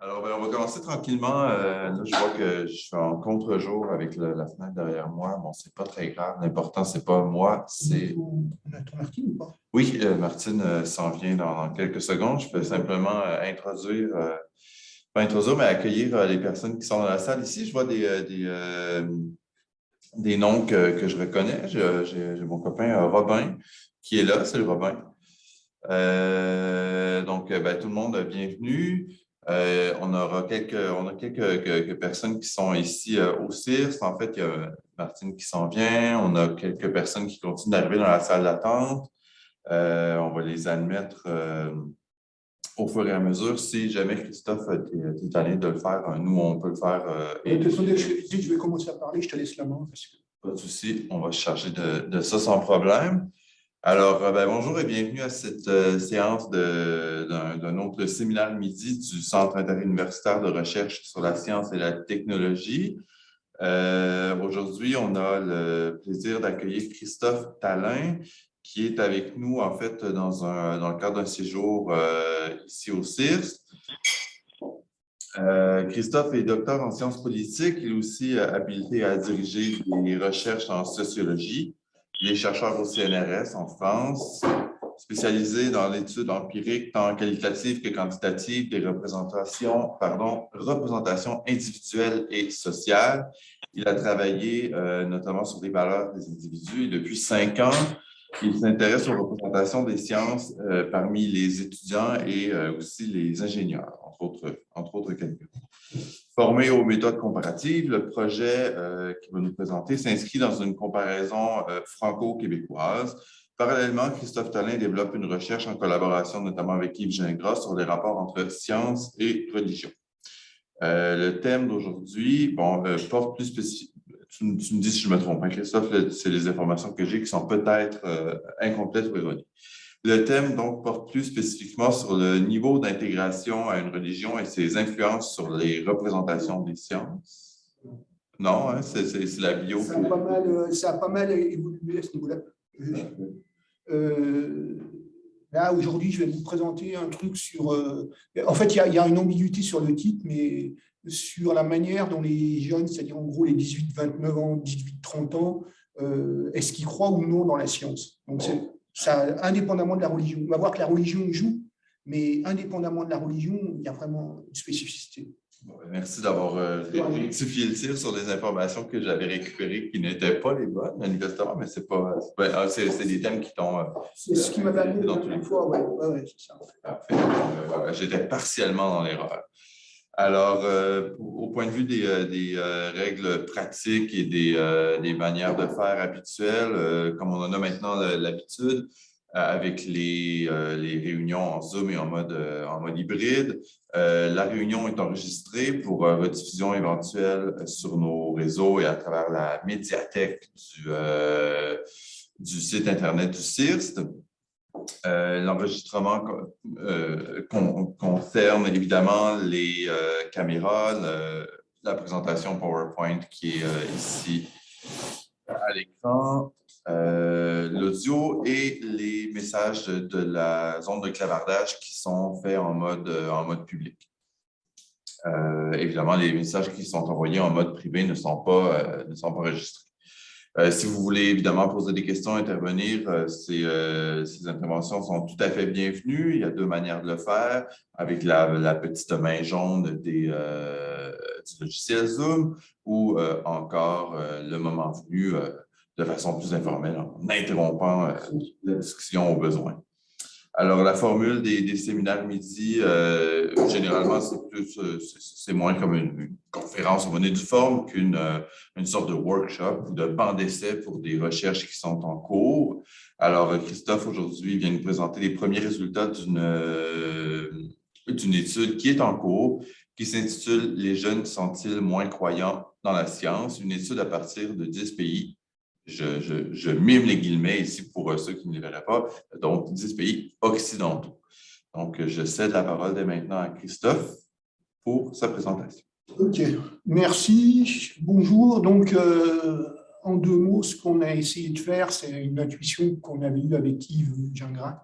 Alors, on va commencer tranquillement. Là, je vois que je suis en contre-jour avec la fenêtre derrière moi. Bon, c'est pas très grave. L'important, c'est pas moi, c'est... On attend Martine ou pas? Oui, Martine s'en vient dans quelques secondes. Je peux simplement introduire, pas introduire, mais accueillir les personnes qui sont dans la salle. Ici, je vois des noms que je reconnais. J'ai mon copain Robin qui est là. Salut Robin. Tout le monde, bienvenue. On a quelques personnes qui sont ici au CIRS. En fait, il y a Martine qui s'en vient. On a quelques personnes qui continuent d'arriver dans la salle d'attente. On va les admettre au fur et à mesure. Si jamais Christophe est allé de le faire, nous, on peut le faire. Je vais commencer à parler, je te laisse la main. Pas de souci, on va se charger de ça sans problème. Alors, bonjour et bienvenue à cette séance d'un autre séminaire midi du Centre interuniversitaire de recherche sur la science et la technologie. Aujourd'hui, on a le plaisir d'accueillir Christophe Tallin, qui est avec nous, en fait, dans le cadre d'un séjour ici au CIRS. Christophe est docteur en sciences politiques. Il est aussi habilité à diriger des recherches en sociologie. Il est chercheur au CNRS en France, spécialisé dans l'étude empirique tant qualitative que quantitative des représentations individuelles et sociales. Il a travaillé notamment sur les valeurs des individus et depuis 5 ans, il s'intéresse aux représentations des sciences parmi les étudiants et aussi les ingénieurs, entre autres quelqu'un. Formé aux méthodes comparatives, le projet qu'il va nous présenter s'inscrit dans une comparaison franco-québécoise. Parallèlement, Christophe Tallin développe une recherche en collaboration notamment avec Yves Gingras sur les rapports entre science et religion. Le thème d'aujourd'hui porte plus spécifiquement. Tu me dis si je me trompe, hein, Christophe, c'est les informations que j'ai qui sont peut-être incomplètes ou erronées. Le thème, donc, porte plus spécifiquement sur le niveau d'intégration à une religion et ses influences sur les représentations des sciences. Non, hein, c'est la bio. Ça a pas mal évolué à ce niveau-là. Là, aujourd'hui, je vais vous présenter un truc sur... en fait, il y a une ambiguïté sur le titre, mais sur la manière dont les jeunes, c'est-à-dire en gros les 18-29 ans, 18-30 ans, est-ce qu'ils croient ou non dans la science. Donc, ça, indépendamment de la religion. On va voir que la religion joue, mais indépendamment de la religion, il y a vraiment une spécificité. Bon, merci d'avoir rectifié le tir sur les informations que j'avais récupérées qui n'étaient pas les bonnes, manifestement, mais c'est des thèmes qui t'ont... c'est ce qui m'avait amené dans tous les fois, ouais, c'est ça. Parfait. J'étais partiellement dans l'erreur. Alors, au point de vue des règles pratiques et des manières de faire habituelles, comme on en a maintenant l'habitude, avec les réunions en Zoom et en mode hybride, la réunion est enregistrée pour rediffusion éventuelle sur nos réseaux et à travers la médiathèque du site Internet du CIRST. L'enregistrement concerne évidemment les caméras, la présentation PowerPoint qui est ici à l'écran, l'audio et les messages de la zone de clavardage qui sont faits en mode public. Évidemment, les messages qui sont envoyés en mode privé ne sont pas enregistrés. Si vous voulez évidemment poser des questions, intervenir, ces interventions sont tout à fait bienvenues. Il y a 2 manières de le faire, avec la petite main jaune du logiciel Zoom ou encore le moment venu de façon plus informelle en interrompant la discussion au besoin. Alors, la formule des séminaires midi, généralement, c'est moins comme une conférence en monnaie du forme qu'une sorte de workshop ou de banc d'essai pour des recherches qui sont en cours. Alors, Christophe, aujourd'hui, vient nous présenter les premiers résultats d'une étude qui est en cours, qui s'intitule « Les jeunes sont-ils moins croyants dans la science ?» Une étude à partir de 10 pays. Je mime les guillemets ici pour ceux qui ne les verraient pas, donc 10 pays occidentaux. Donc, je cède la parole dès maintenant à Christophe pour sa présentation. OK, merci. Bonjour. Donc, en 2 mots, ce qu'on a essayé de faire, c'est une intuition qu'on avait eue avec Yves Gingras,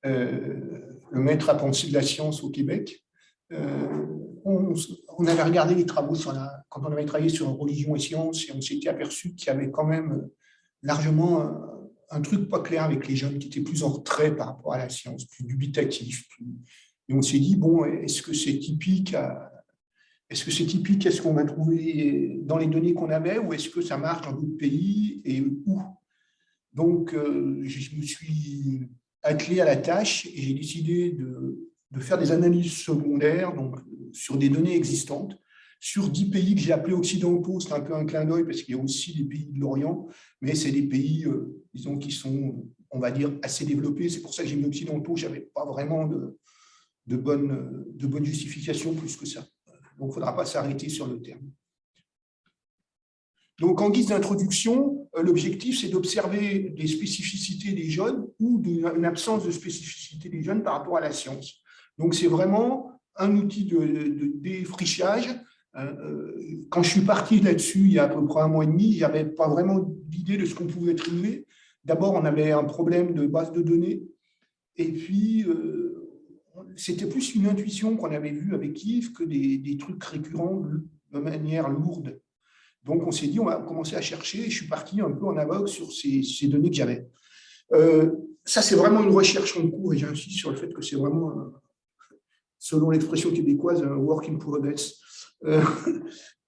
le maître à penser de la science au Québec. On avait regardé les travaux quand on avait travaillé sur religion et sciences, et on s'était aperçu qu'il y avait quand même largement un truc pas clair avec les jeunes qui étaient plus en retrait par rapport à la science, plus dubitatifs. Et on s'est dit, bon, est-ce que c'est typique est-ce qu'on va trouver dans les données qu'on avait, ou est-ce que ça marche dans d'autres pays et où? Donc, je me suis attelé à la tâche et j'ai décidé de faire des analyses secondaires donc, sur des données existantes, sur 10 pays que j'ai appelés occidentaux. C'est un peu un clin d'œil parce qu'il y a aussi des pays de l'Orient, mais c'est des pays, disons, qui sont, on va dire, assez développés. C'est pour ça que j'ai mis occidentaux. Je n'avais pas vraiment de bonne justification plus que ça. Donc, il ne faudra pas s'arrêter sur le terme. Donc, en guise d'introduction, l'objectif, c'est d'observer des spécificités des jeunes ou une absence de spécificité des jeunes par rapport à la science. Donc, c'est vraiment un outil de défrichage. Quand je suis parti là-dessus, il y a à peu près 1 mois et demi, je n'avais pas vraiment d'idée de ce qu'on pouvait trouver. D'abord, on avait un problème de base de données. Et puis, c'était plus une intuition qu'on avait vue avec Yves que des trucs récurrents de manière lourde. Donc, on s'est dit, on va commencer à chercher. Et je suis parti un peu en aveugle sur ces données que j'avais. Ça, c'est vraiment une recherche en cours et j'insiste sur le fait que c'est vraiment, selon l'expression québécoise, un work in progress.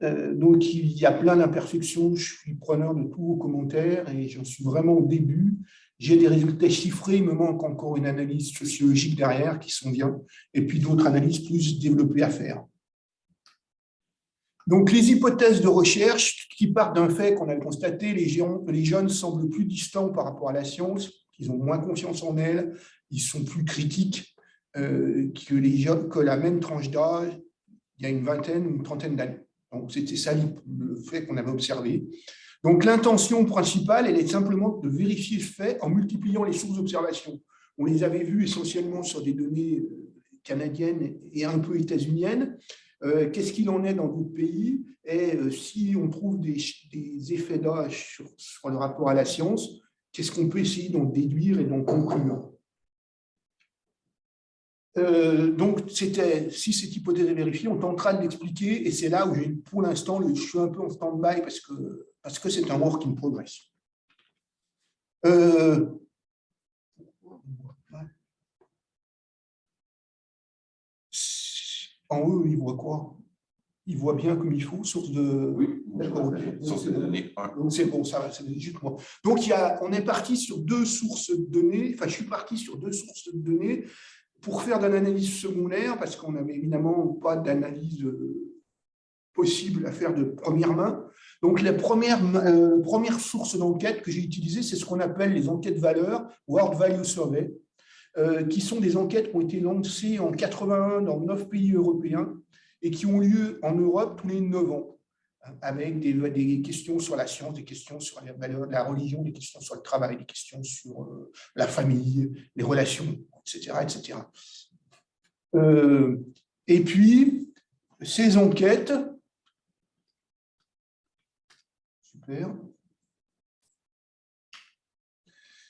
Donc, il y a plein d'imperfections. Je suis preneur de tous vos commentaires et j'en suis vraiment au début. J'ai des résultats chiffrés. Il me manque encore une analyse sociologique derrière qui sont bien et puis d'autres analyses plus développées à faire. Donc, les hypothèses de recherche qui partent d'un fait qu'on a constaté, les jeunes semblent plus distants par rapport à la science, ils ont moins confiance en elle, ils sont plus critiques que la même tranche d'âge il y a une vingtaine ou une trentaine d'années. Donc, c'était ça le fait qu'on avait observé. Donc, l'intention principale, elle est simplement de vérifier ce fait en multipliant les sources d'observation. On les avait vues essentiellement sur des données canadiennes et un peu états-uniennes. Qu'est-ce qu'il en est dans d'autres pays? Et si on trouve des effets d'âge sur le rapport à la science, qu'est-ce qu'on peut essayer d'en déduire et d'en conclure? Donc, si cette hypothèse est vérifiée, on tentera de l'expliquer et c'est là où pour l'instant, je suis un peu en stand-by parce que c'est un work in progress. En haut, il voit quoi? Il voit bien comme il faut, source de... Oui, d'accord. Source de données 1. Donc, c'est bon, ça, c'est juste moi. Donc, on est parti sur 2 sources de données, enfin, je suis parti sur 2 sources de données pour faire de l'analyse secondaire, parce qu'on n'avait évidemment pas d'analyse possible à faire de première main. Donc, la première source d'enquête que j'ai utilisée, c'est ce qu'on appelle les enquêtes valeurs, World Value Survey, qui sont des enquêtes qui ont été lancées en 81 dans 9 pays européens et qui ont lieu en Europe tous les 9 ans, avec des questions sur la science, des questions sur les valeurs de la religion, des questions sur le travail, des questions sur la famille, les relations, etc. etc. Et puis, ces enquêtes, super,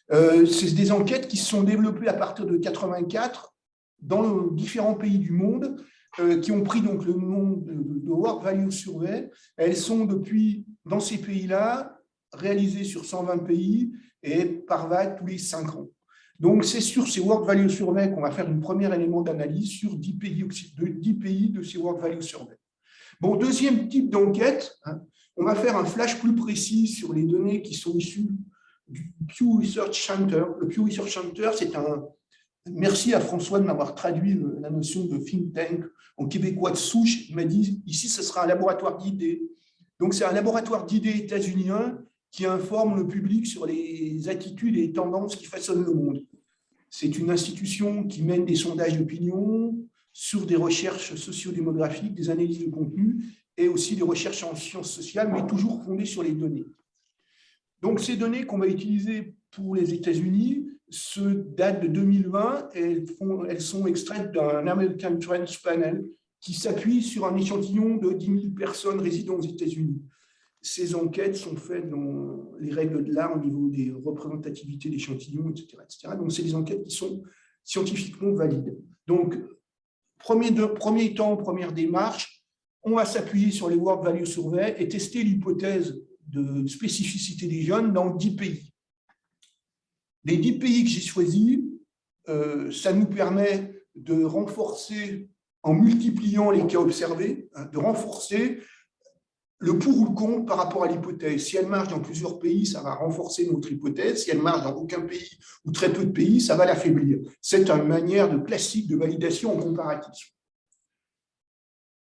c'est des enquêtes qui se sont développées à partir de 84 dans différents pays du monde, qui ont pris donc le nom de World Value Survey. Elles sont depuis, dans ces pays-là, réalisées sur 120 pays et par vague tous les 5 ans. Donc, c'est sur ces World Value Survey qu'on va faire un premier élément d'analyse sur 10 pays de ces World Value Survey. Bon, deuxième type d'enquête, on va faire un flash plus précis sur les données qui sont issues du Pew Research Center. Le Pew Research Center, c'est un... Merci à François de m'avoir traduit la notion de think tank en québécois de souche. Il m'a dit, ici, ce sera un laboratoire d'idées. Donc, c'est un laboratoire d'idées états-unien qui informe le public sur les attitudes et les tendances qui façonnent le monde. C'est une institution qui mène des sondages d'opinion sur des recherches sociodémographiques, des analyses de contenu et aussi des recherches en sciences sociales, mais toujours fondées sur les données. Donc, ces données qu'on va utiliser pour les États-Unis datent de 2020 et elles sont extraites d'un American Trends Panel qui s'appuie sur un échantillon de 10 000 personnes résidant aux États-Unis. Ces enquêtes sont faites dans les règles de l'art au niveau des représentativités d'échantillons, etc., etc. Donc, c'est des enquêtes qui sont scientifiquement valides. Donc, première démarche, on va s'appuyer sur les World Value Survey et tester l'hypothèse de spécificité des jeunes dans 10 pays. Les 10 pays que j'ai choisis, ça nous permet de renforcer, en multipliant les cas observés, de renforcer le pour ou le contre par rapport à l'hypothèse. Si elle marche dans plusieurs pays, ça va renforcer notre hypothèse. Si elle marche dans aucun pays ou très peu de pays, ça va l'affaiblir. C'est une manière classique de validation en comparatif.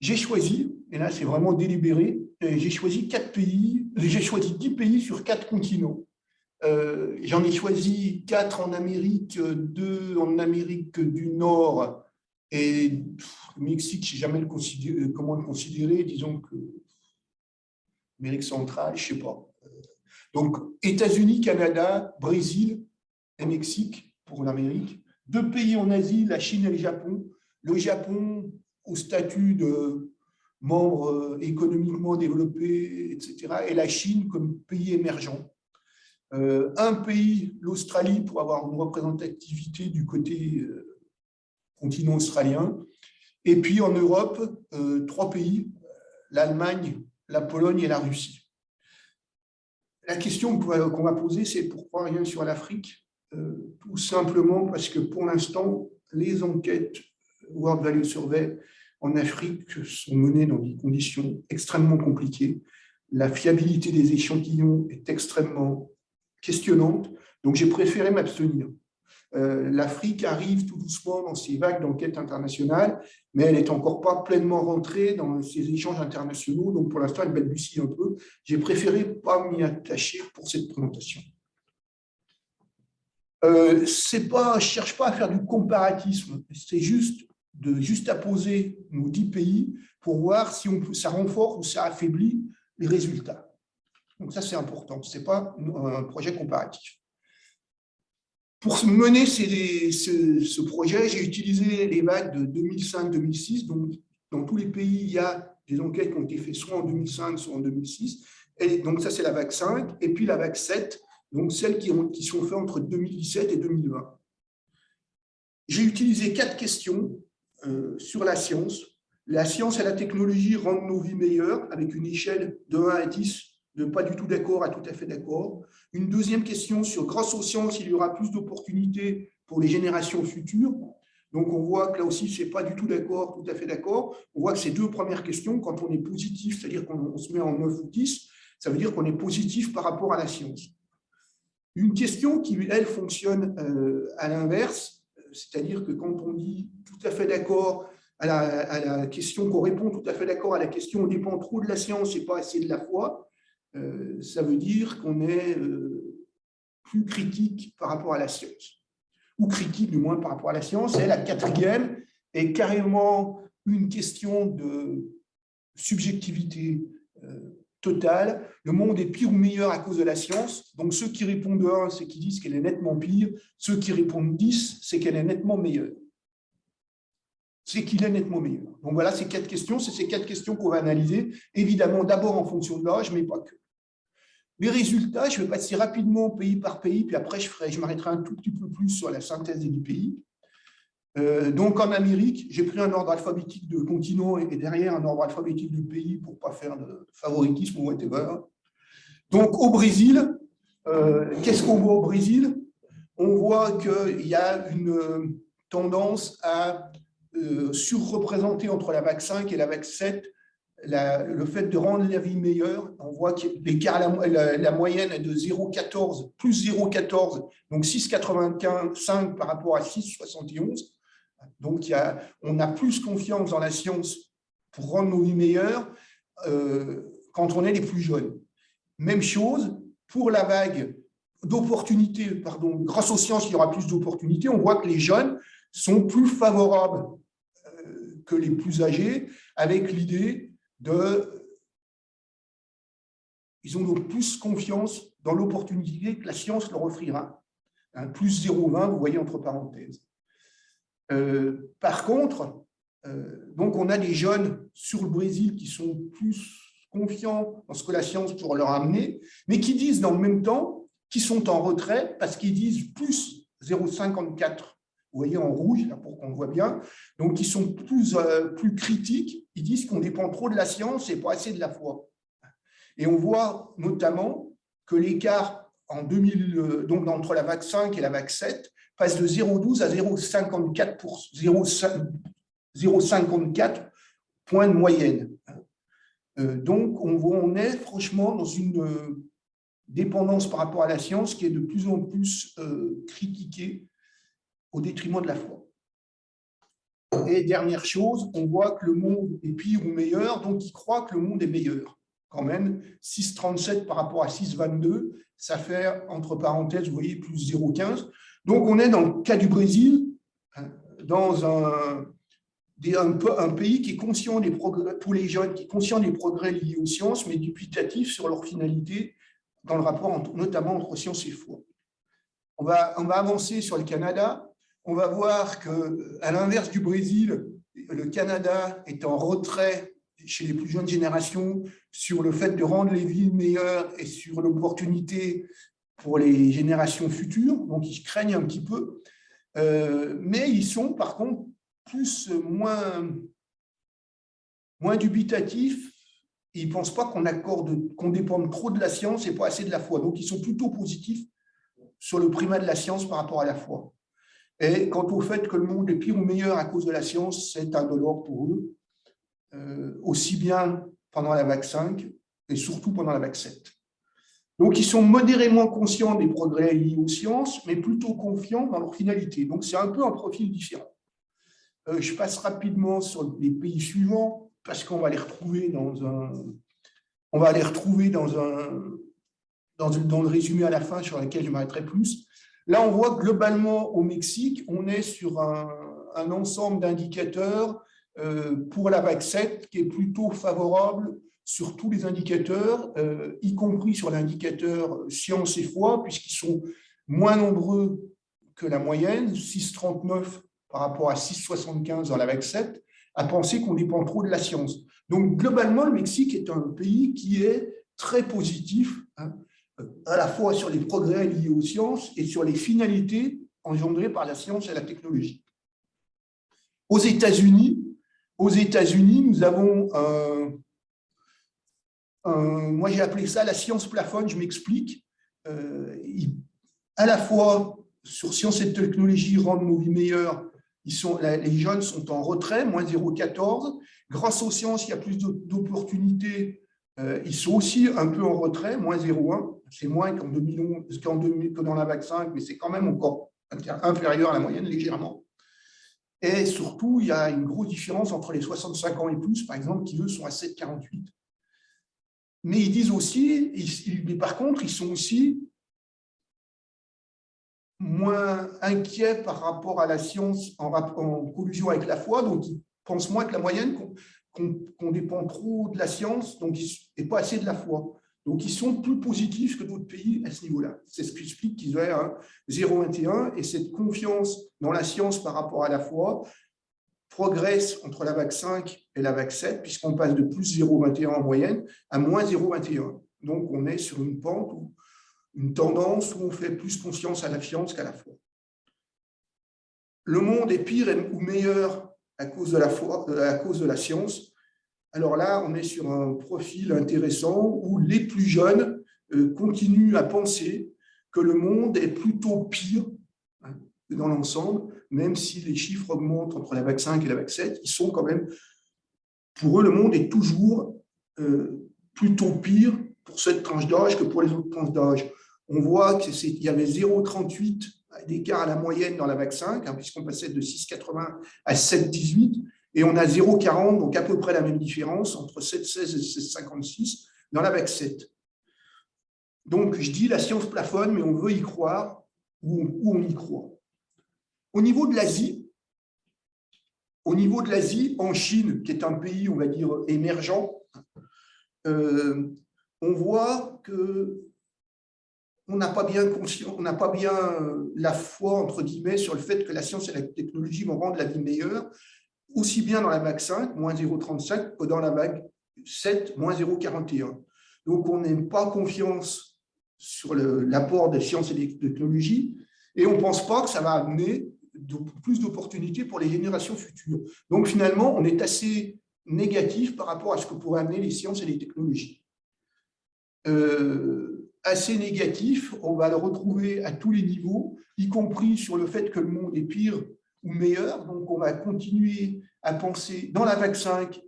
J'ai choisi, et là c'est vraiment délibéré, j'ai choisi 4 pays, j'ai choisi 10 pays sur 4 continents. J'en ai choisi 4 en Amérique, 2 en Amérique du Nord, et le Mexique, je ne sais jamais comment le considérer, disons que Amérique centrale, je ne sais pas. Donc, États-Unis, Canada, Brésil et Mexique pour l'Amérique. 2 pays en Asie, la Chine et le Japon. Le Japon au statut de membre économiquement développé, etc. Et la Chine comme pays émergent. Un pays, l'Australie, pour avoir une représentativité du côté continent australien. Et puis en Europe, 3 pays, l'Allemagne, la Pologne et la Russie. La question qu'on va poser, c'est pourquoi rien sur l'Afrique? Tout simplement parce que pour l'instant, les enquêtes World Value Survey en Afrique sont menées dans des conditions extrêmement compliquées. La fiabilité des échantillons est extrêmement questionnante, donc j'ai préféré m'abstenir. L'Afrique arrive tout doucement dans ces vagues d'enquête internationales, mais elle n'est encore pas pleinement rentrée dans ces échanges internationaux, donc pour l'instant elle balbutie un peu. J'ai préféré ne pas m'y attacher pour cette présentation. Je ne cherche pas à faire du comparatisme, c'est juste de juxtaposer nos 10 pays pour voir si ça renforce ou ça affaiblit les résultats. Donc ça, c'est important, ce n'est pas un projet comparatif. Pour mener ce projet, j'ai utilisé les vagues de 2005-2006. Donc, dans tous les pays, il y a des enquêtes qui ont été faites soit en 2005, soit en 2006. Et donc, ça, c'est la vague 5. Et puis, la vague 7, donc celles qui sont faites entre 2017 et 2020. J'ai utilisé 4 questions sur la science. La science et la technologie rendent nos vies meilleures, avec une échelle de 1 à 10, de pas du tout d'accord à tout à fait d'accord. Une deuxième question sur grâce aux sciences, il y aura plus d'opportunités pour les générations futures. Donc, on voit que là aussi, ce n'est pas du tout d'accord, tout à fait d'accord. On voit que ces 2 premières questions, quand on est positif, c'est-à-dire qu'on se met en 9 ou 10, ça veut dire qu'on est positif par rapport à la science. Une question qui, elle, fonctionne à l'inverse, c'est-à-dire que quand on dit tout à fait d'accord à la question, qu'on répond tout à fait d'accord à la question, on dépend trop de la science et pas assez de la foi, ça veut dire qu'on est plus critique par rapport à la science, ou critique du moins par rapport à la science. Et la 4e est carrément une question de subjectivité totale. Le monde est pire ou meilleur à cause de la science. Donc ceux qui répondent 1, c'est qu'ils disent qu'elle est nettement pire. Ceux qui répondent 10, c'est qu'elle est nettement meilleure. C'est qu'il est nettement meilleur. Donc voilà, ces 4 questions, c'est ces 4 questions qu'on va analyser, évidemment d'abord en fonction de l'âge, mais pas que. Les résultats, je vais passer rapidement pays par pays, puis après je m'arrêterai un tout petit peu plus sur la synthèse des 10 pays. Donc en Amérique, j'ai pris un ordre alphabétique de continent et derrière un ordre alphabétique de pays pour ne pas faire de favoritisme ou whatever. Donc au Brésil, qu'est-ce qu'on voit au Brésil? On voit qu'il y a une tendance à surreprésenter entre la vague 5 et la vague 7 le fait de rendre la vie meilleure. On voit que l'écart, la moyenne est de 0,14, plus 0,14, donc 6,85 par rapport à 6,71. Donc, on a plus confiance dans la science pour rendre nos vies meilleures quand on est les plus jeunes. Même chose pour la vague d'opportunités, pardon, grâce aux sciences, il y aura plus d'opportunités. On voit que les jeunes sont plus favorables que les plus âgés, avec l'idée ils ont donc plus confiance dans l'opportunité que la science leur offrira. Plus 0,20, vous voyez entre parenthèses. Par contre, donc on a des jeunes sur le Brésil qui sont plus confiants dans ce que la science pourra leur amener, mais qui disent dans le même temps qu'ils sont en retrait parce qu'ils disent plus 0,54. Vous vous voyez en rouge, là, pour qu'on le voit bien, donc ils sont plus critiques, ils disent qu'on dépend trop de la science et pas assez de la foi. Et on voit notamment que l'écart en 2000, donc entre la vague 5 et la vague 7 passe de 0,12 à 0,54 points de moyenne. Donc, on est franchement dans une dépendance par rapport à la science qui est de plus en plus critiquée au détriment de la foi. Et dernière chose, on voit que le monde est pire ou meilleur, donc ils croient que le monde est meilleur. Quand même, 6,37 par rapport à 6,22, ça fait, entre parenthèses, vous voyez, plus 0,15. Donc, on est dans le cas du Brésil, dans un pays qui est conscient des progrès, pour les jeunes, qui est conscient des progrès liés aux sciences, mais dubitatif sur leur finalité dans le rapport notamment entre science et foi. On va avancer sur le Canada. On va voir qu'à l'inverse du Brésil, le Canada est en retrait chez les plus jeunes générations sur le fait de rendre les villes meilleures et sur l'opportunité pour les générations futures. Donc, ils craignent un petit peu. Mais ils sont, par contre, moins dubitatifs. Ils ne pensent pas qu'on dépende trop de la science et pas assez de la foi. Donc, ils sont plutôt positifs sur le primat de la science par rapport à la foi. Et quant au fait que le monde est pire ou meilleur à cause de la science, c'est indolore pour eux, aussi bien pendant la vague 5 et surtout pendant la vague 7. Donc, ils sont modérément conscients des progrès liés aux sciences, mais plutôt confiants dans leur finalité. Donc, c'est un peu un profil différent. Je passe rapidement sur les pays suivants, parce qu'on va les retrouver dans le résumé à la fin, sur lequel je m'arrêterai plus. Là, on voit globalement au Mexique, on est sur un ensemble d'indicateurs pour la vague 7 qui est plutôt favorable sur tous les indicateurs, y compris sur l'indicateur science et foi, puisqu'ils sont moins nombreux que la moyenne, 6,39 par rapport à 6,75 dans la vague 7, à penser qu'on dépend trop de la science. Donc, globalement, le Mexique est un pays qui est très positif, à la fois sur les progrès liés aux sciences et sur les finalités engendrées par la science et la technologie. Aux États-Unis, nous avons moi j'ai appelé ça la science plafonne, je m'explique. À la fois sur science et technologie rendent nos vies meilleures, les jeunes sont en retrait, moins 0,14. Grâce aux sciences, il y a plus d'opportunités. Ils sont aussi un peu en retrait, moins 0,1. C'est moins qu'en 2011, que dans la vague 5, mais c'est quand même encore inférieur à la moyenne légèrement. Et surtout, il y a une grosse différence entre les 65 ans et plus, par exemple, qui eux sont à 7,48. Mais ils disent aussi, mais par contre, ils sont aussi moins inquiets par rapport à la science en collusion avec la foi, donc ils pensent moins que la moyenne qu'on dépend trop de la science donc, et pas assez de la foi. Donc, ils sont plus positifs que d'autres pays à ce niveau-là. C'est ce qui explique qu'ils aient un 0,21 et cette confiance dans la science par rapport à la foi progresse entre la vague 5 et la vague 7, puisqu'on passe de plus 0,21 en moyenne à moins 0,21. Donc, on est sur une pente, une tendance où on fait plus confiance à la science qu'à la foi. Le monde est pire ou meilleur à cause de la foi, à cause de la science. Alors là, on est sur un profil intéressant où les plus jeunes continuent à penser que le monde est plutôt pire dans l'ensemble, même si les chiffres augmentent entre la vague 5 et la vague 7, ils sont quand même, pour eux, le monde est toujours plutôt pire pour cette tranche d'âge que pour les autres tranches d'âge. On voit qu'il y avait 0,38 d'écart à la moyenne dans la vague 5, puisqu'on passait de 6,80 à 7,18, et on a 0,40, donc à peu près la même différence, entre 7,16 et 7,56 dans la vague 7. Donc, je dis la science plafonne, mais on veut y croire, ou on y croit. Au niveau de l'Asie, en Chine, qui est un pays, on va dire, émergent, on voit que on n'a pas bien la foi, entre guillemets, sur le fait que la science et la technologie vont rendre la vie meilleure, aussi bien dans la vague 5, moins 0,35, que dans la vague 7, moins 0,41. Donc, on n'a pas confiance sur l'apport des sciences et des technologies, et on ne pense pas que ça va amener plus d'opportunités pour les générations futures. Donc, finalement, on est assez négatif par rapport à ce que pourraient amener les sciences et les technologies. Assez négatif, on va le retrouver à tous les niveaux, y compris sur le fait que le monde est pire ou meilleur. Donc, on va continuer à penser dans la vague 5,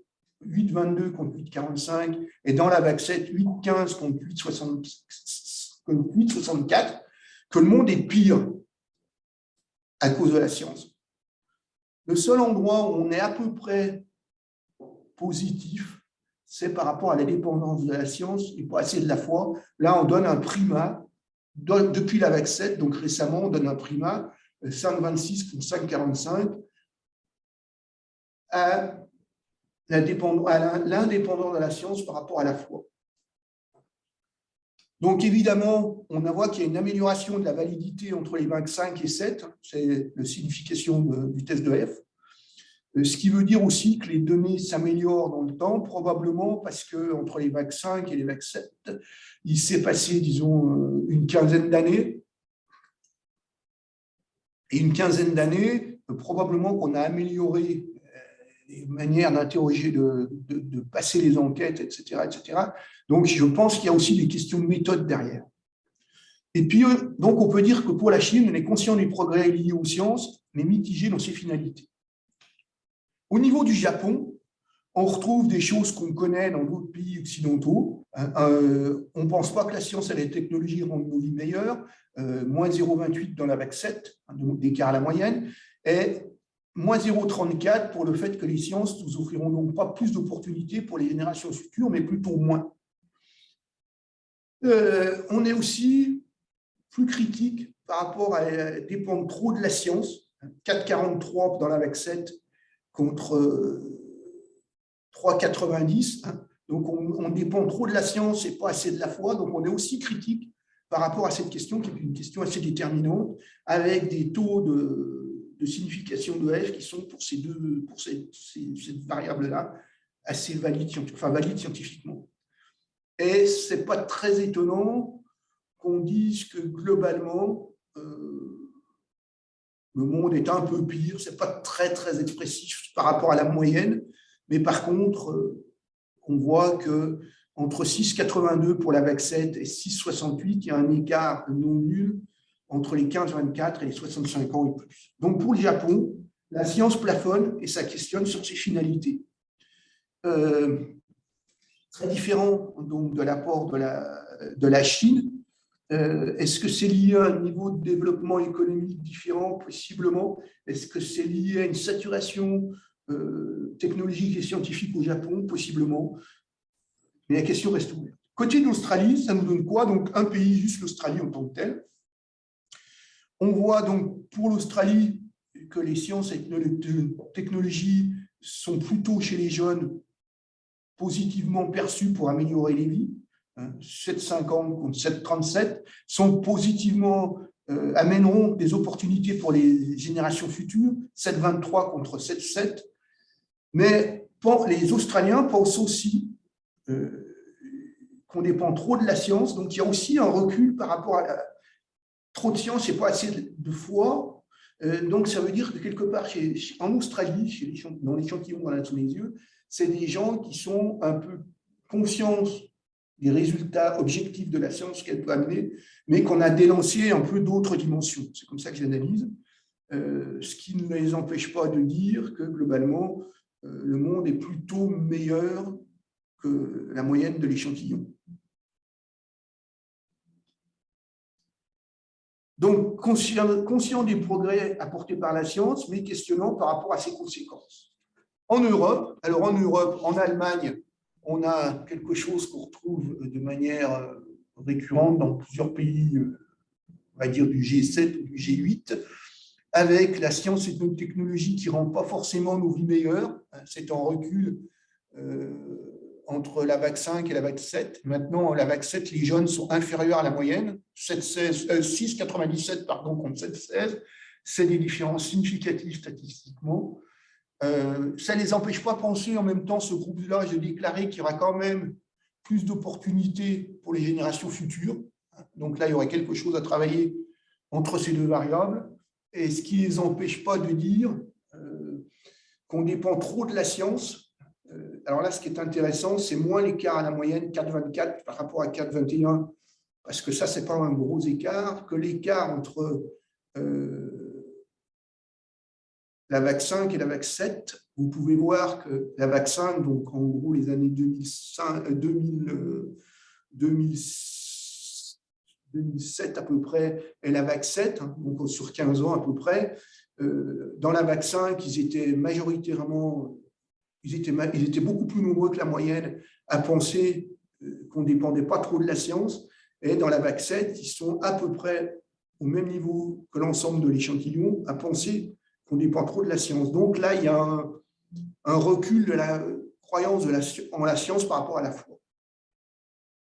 8,22 contre 8,45, et dans la vague 7, 8,15 contre 8,64, que le monde est pire à cause de la science. Le seul endroit où on est à peu près positif, c'est par rapport à la dépendance de la science et pas assez de la foi. Là, on donne un primat, depuis la vague 7, donc récemment, on donne un primat, 5,26 contre 5,45, à l'indépendance de la science par rapport à la foi. Donc, évidemment, on voit qu'il y a une amélioration de la validité entre les vagues 5 et 7, c'est la signification du test de F. Ce qui veut dire aussi que les données s'améliorent dans le temps, probablement parce qu'entre les vagues 5 et les vagues 7, il s'est passé, disons, une quinzaine d'années. Et une quinzaine d'années, probablement qu'on a amélioré les manières d'interroger, de passer les enquêtes, etc., etc. Donc, je pense qu'il y a aussi des questions de méthode derrière. Et puis, donc, on peut dire que pour la Chine, on est conscient des progrès liés aux sciences, mais mitigé dans ses finalités. Au niveau du Japon, on retrouve des choses qu'on connaît dans d'autres pays occidentaux. On ne pense pas que la science et la technologie rendent nos vies meilleures. Moins 0,28 dans la vague 7, d'écart à la moyenne, et moins 0,34 pour le fait que les sciences nous offriront donc pas plus d'opportunités pour les générations futures, mais plutôt moins. On est aussi plus critique par rapport à dépendre trop de la science. 4,43 dans la vague 7 contre 3,90. Donc, on dépend trop de la science et pas assez de la foi. Donc, on est aussi critique par rapport à cette question, qui est une question assez déterminante, avec des taux de signification de F qui sont pour cette variable-là assez valides scientifiquement. Et ce n'est pas très étonnant qu'on dise que globalement, le monde est un peu pire, ce n'est pas très, très expressif par rapport à la moyenne, mais par contre, on voit qu'entre 6,82 pour la vague 7 et 6,68, il y a un écart non nul entre les 15-24 et les 65 ans et plus. Donc, pour le Japon, la science plafonne et ça questionne sur ses finalités. Très différent donc, de l'apport de la Chine. Est-ce que c'est lié à un niveau de développement économique différent? Possiblement. Est-ce que c'est lié à une saturation technologique et scientifique au Japon? Possiblement. Mais la question reste ouverte. Côté de l'Australie, ça nous donne quoi? Donc, un pays, juste l'Australie en tant que tel. On voit donc pour l'Australie que les sciences et les technologies sont plutôt chez les jeunes positivement perçues pour améliorer les vies. 7,50 contre 7,37 sont positivement amèneront des opportunités pour les générations futures, 7,23 contre 7,7. Mais les Australiens pensent aussi qu'on dépend trop de la science, donc il y a aussi un recul par rapport à trop de science et pas assez de foi. Donc ça veut dire que quelque part en Australie, dans l'échantillon qu'on a sous les yeux, c'est des gens qui sont un peu conscients des résultats objectifs de la science qu'elle peut amener, mais qu'on a dénoncé un peu d'autres dimensions. C'est comme ça que j'analyse. Ce qui ne les empêche pas de dire que globalement, le monde est plutôt meilleur que la moyenne de l'échantillon. Donc, conscient des progrès apportés par la science, mais questionnant par rapport à ses conséquences. En Europe, en Allemagne, on a quelque chose qu'on retrouve de manière récurrente dans plusieurs pays, on va dire du G7 ou du G8, avec la science et la technologie qui ne rend pas forcément nos vies meilleures. C'est en recul entre la vague 5 et la vague 7. Maintenant, la vague 7, les jeunes sont inférieurs à la moyenne, 6,97 contre 7,16. C'est des différences significatives statistiquement. Ça ne les empêche pas de penser en même temps, ce groupe-là, j'ai déclaré qu'il y aura quand même plus d'opportunités pour les générations futures. Donc là, il y aurait quelque chose à travailler entre ces deux variables. et ce qui ne les empêche pas de dire qu'on dépend trop de la science. Alors là, ce qui est intéressant, c'est moins l'écart à la moyenne, 4,24 par rapport à 4,21, parce que ça, ce n'est pas un gros écart, que l'écart entre la VAC 5 et la VAC 7. Vous pouvez voir que la VAC 5, donc en gros les années 2007 à peu près, et la VAC 7, donc sur 15 ans à peu près, dans la VAC 5, ils étaient majoritairement, ils étaient beaucoup plus nombreux que la moyenne à penser qu'on ne dépendait pas trop de la science, et dans la VAC 7, ils sont à peu près au même niveau que l'ensemble de l'échantillon à penser qu'on dépend trop de la science. Donc là, il y a un recul de la croyance en la science par rapport à la foi.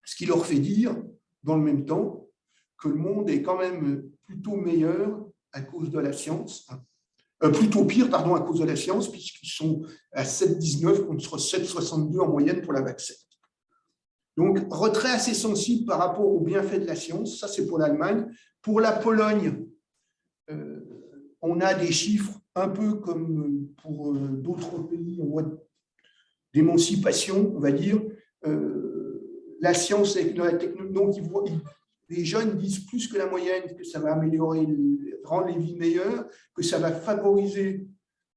Ce qui leur fait dire, dans le même temps, que le monde est quand même plutôt meilleur à cause de la science, plutôt pire, pardon, à cause de la science, puisqu'ils sont à 7,19 contre 7,62 en moyenne pour la VAC 7. Donc, retrait assez sensible par rapport aux bienfaits de la science, ça c'est pour l'Allemagne. Pour la Pologne, on a des chiffres un peu comme pour d'autres pays en voie d'émancipation, on va dire. La science et la technologie, donc les jeunes disent plus que la moyenne que ça va améliorer, rendre les vies meilleures, que ça va favoriser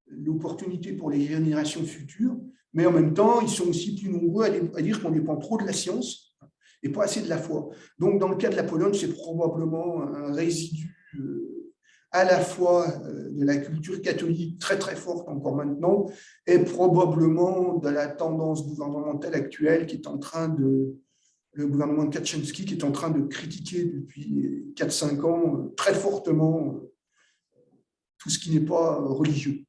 l'opportunité pour les générations futures, mais en même temps, ils sont aussi plus nombreux à dire qu'on dépend trop de la science et pas assez de la foi. Donc, dans le cas de la Pologne, c'est probablement un résidu à la fois de la culture catholique très très forte encore maintenant et probablement de la tendance gouvernementale actuelle qui est en train de, le gouvernement de Kaczynski qui est en train de critiquer depuis 4-5 ans très fortement tout ce qui n'est pas religieux.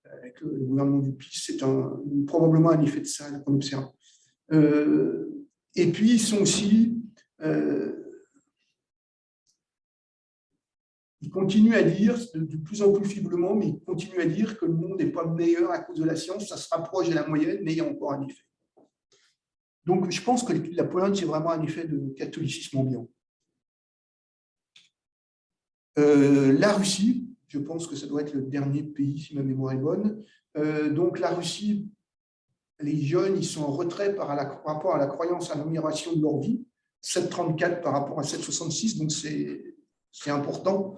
Avec le gouvernement du PiS, c'est probablement un effet de ça qu'on observe. Et puis, ils sont aussi... ils continuent à dire, de plus en plus faiblement, mais ils continuent à dire que le monde n'est pas meilleur à cause de la science, ça se rapproche de la moyenne, mais il y a encore un effet. Donc, je pense que la Pologne, c'est vraiment un effet de catholicisme ambiant. La Russie, je pense que ça doit être le dernier pays, si ma mémoire est bonne. Donc, la Russie, les jeunes, ils sont en retrait par rapport à la croyance à l'amélioration de leur vie, 7,34 par rapport à 7,66, donc c'est important.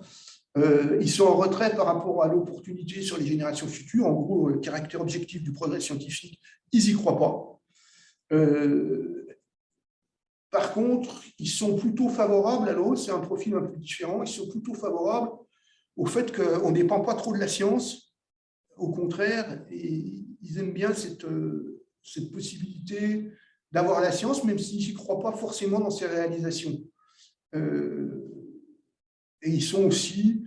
Ils sont en retrait par rapport à l'opportunité sur les générations futures. En gros, le caractère objectif du progrès scientifique, ils n'y croient pas. Par contre, ils sont plutôt favorables à l'autre, c'est un profil un peu différent, ils sont plutôt favorables au fait qu'on ne dépend pas trop de la science. Au contraire, ils aiment bien cette possibilité d'avoir la science, même s'ils n'y croient pas forcément dans ses réalisations. Et ils sont aussi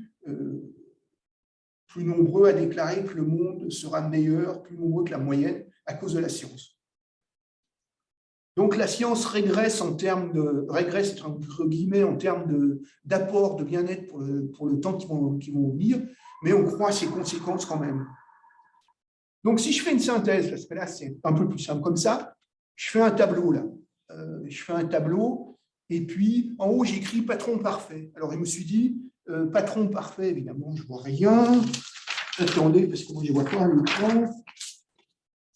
plus nombreux à déclarer que le monde sera meilleur, plus nombreux que la moyenne à cause de la science. Donc la science régresse entre guillemets en termes d'apport de bien-être pour le temps qui vont venir, mais on croit à ses conséquences quand même. Donc si je fais une synthèse, parce que là c'est un peu plus simple comme ça, je fais un tableau là. Je fais un tableau et puis en haut j'écris patron parfait. Alors je me suis dit, patron parfait, évidemment, je ne vois rien. Attendez, parce que moi je ne vois pas l'écran.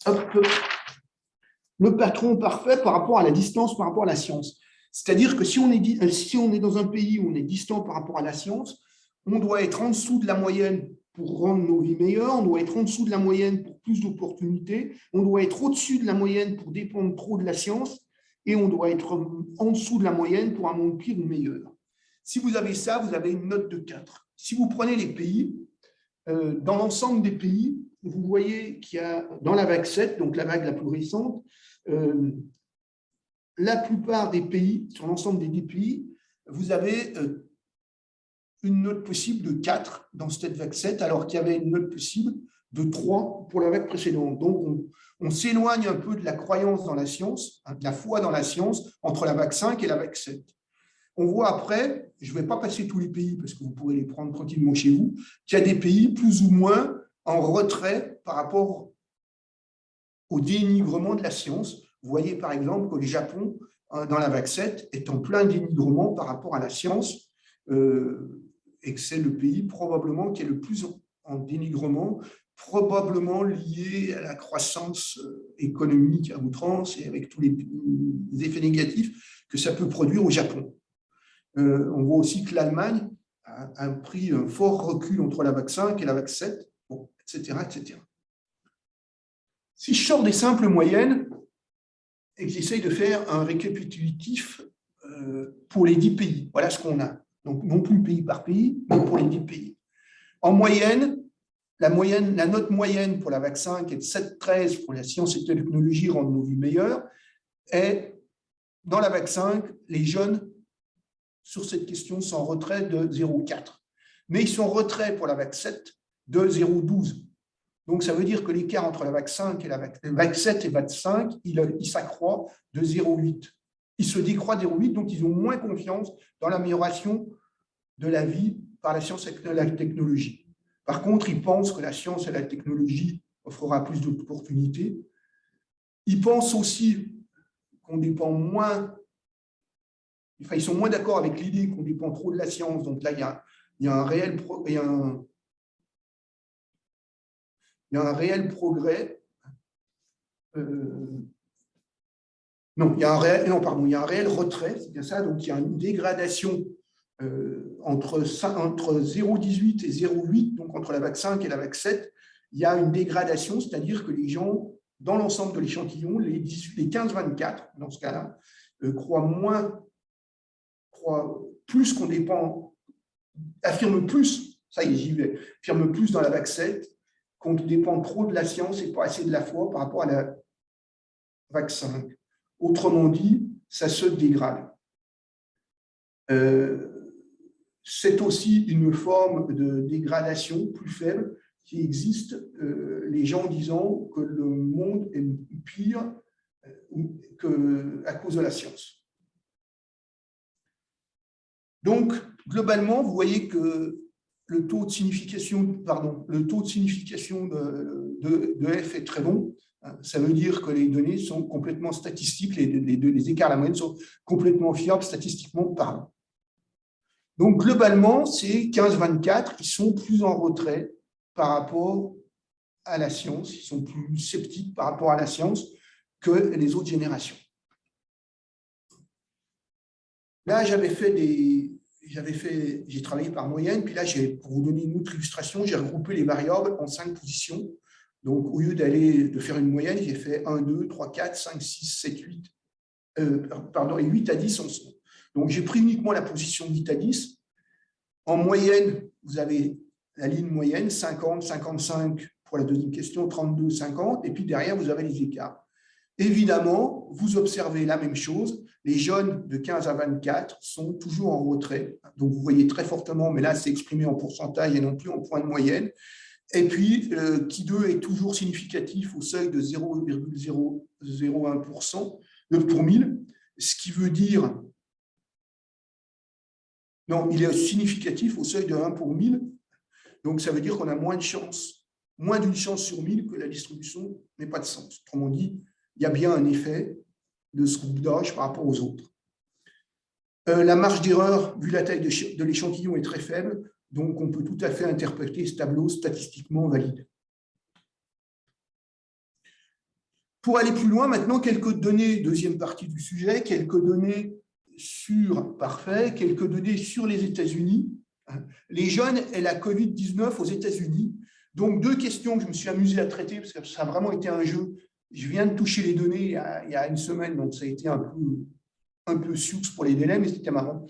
Hop. Le patron parfait par rapport à la distance, par rapport à la science. C'est-à-dire que si on est dans un pays où on est distant par rapport à la science, on doit être en dessous de la moyenne pour rendre nos vies meilleures, on doit être en dessous de la moyenne pour plus d'opportunités, on doit être au-dessus de la moyenne pour dépendre trop de la science, et on doit être en dessous de la moyenne pour un monde pire ou meilleur. Si vous avez ça, vous avez une note de 4. Si vous prenez les pays, dans l'ensemble des pays, vous voyez qu'il y a, dans la vague 7, donc la vague la plus récente, la plupart des pays, sur l'ensemble des 10 pays, vous avez une note possible de 4 dans cette vague 7, alors qu'il y avait une note possible de 3 pour la vague précédente. Donc, on s'éloigne un peu de la croyance dans la science, de la foi dans la science, entre la vague 5 et la vague 7. On voit après, je ne vais pas passer tous les pays, parce que vous pourrez les prendre tranquillement chez vous, qu'il y a des pays plus ou moins en retrait par rapport au dénigrement de la science. Vous voyez par exemple que le Japon, dans la vague 7, est en plein dénigrement par rapport à la science. et que c'est le pays probablement qui est le plus en dénigrement, probablement lié à la croissance économique à outrance et avec tous les effets négatifs que ça peut produire au Japon. On voit aussi que l'Allemagne a pris un fort recul entre la VAC 5 et la VAC 7, bon, etc., etc. Si je sors des simples moyennes et que j'essaye de faire un récapitulatif pour les 10 pays, voilà ce qu'on a. Donc, non plus pays par pays, mais pour les 10 pays. En moyenne, la note moyenne pour la VAC 5 est de 7,13 pour la sciences et technologies rendent nos vies meilleures. Et dans la VAC 5, les jeunes, sur cette question, sont en retrait de 0,4. Mais ils sont en retrait pour la VAC 7 de 0,12. Donc, ça veut dire que l'écart entre la VAC 5 et la VAC 7 et VAC 5, il s'accroît de 0,8. Il se décroît de 0,8, donc ils ont moins confiance dans l'amélioration de la vie par la science et la technologie. Par contre, ils pensent que la science et la technologie offrira plus d'opportunités. Ils pensent aussi qu'on dépend moins, enfin, ils sont moins d'accord avec l'idée qu'on dépend trop de la science. Donc là, il y a un réel progrès. Non, il y a un réel retrait, c'est bien ça. Donc, il y a une dégradation entre 0,18 et 0,8, donc entre la VAC 5 et la VAC 7, il y a une dégradation, c'est-à-dire que les gens, dans l'ensemble de l'échantillon, les 15-24, dans ce cas-là, croient plus qu'on dépend, affirment plus, ça y est, j'y vais, affirment plus dans la VAC 7, qu'on dépend trop de la science et pas assez de la foi par rapport à la VAC 5. Autrement dit, ça se dégrade. C'est aussi une forme de dégradation plus faible qui existe, les gens disant que le monde est pire à cause de la science. Donc, globalement, vous voyez que le taux de signification de F est très bon. Ça veut dire que les données sont complètement statistiques, les écarts à la moyenne sont complètement fiables statistiquement parlant. Donc, globalement, ces 15-24, ils sont plus en retrait par rapport à la science, ils sont plus sceptiques par rapport à la science que les autres générations. Là, j'ai travaillé par moyenne, puis là, pour vous donner une autre illustration, j'ai regroupé les variables en 5 positions. Donc, au lieu de faire une moyenne, j'ai fait 1, 2, 3, 4, 5, 6, 7, 8, et 8 à 10 ensemble. Donc, j'ai pris uniquement la position 8 à 10. En moyenne, vous avez la ligne moyenne, 50, 55 pour la deuxième question, 32, 50, et puis derrière, vous avez les écarts. Évidemment, vous observez la même chose. Les jeunes de 15 à 24 sont toujours en retrait. Donc, vous voyez très fortement, mais là, c'est exprimé en pourcentage et non plus en point de moyenne. Et puis, qui 2 est toujours significatif au seuil de 0,001% pour 1000, ce qui veut dire… Non, il est significatif au seuil de 1 pour 1000. Donc, ça veut dire qu'on a moins de chance, moins d'une chance sur 1000 que la distribution n'ait pas de sens. Autrement dit, il y a bien un effet de ce groupe d'âge par rapport aux autres. La marge d'erreur, vu la taille de l'échantillon, est très faible. Donc, on peut tout à fait interpréter ce tableau statistiquement valide. Pour aller plus loin, maintenant, quelques données, deuxième partie du sujet, quelques données quelques données sur les États-Unis. Les jeunes et la Covid-19 aux États-Unis. Donc, 2 questions que je me suis amusé à traiter, parce que ça a vraiment été un jeu. Je viens de toucher les données il y a une semaine, donc ça a été un peu sioux pour les délais, mais c'était marrant.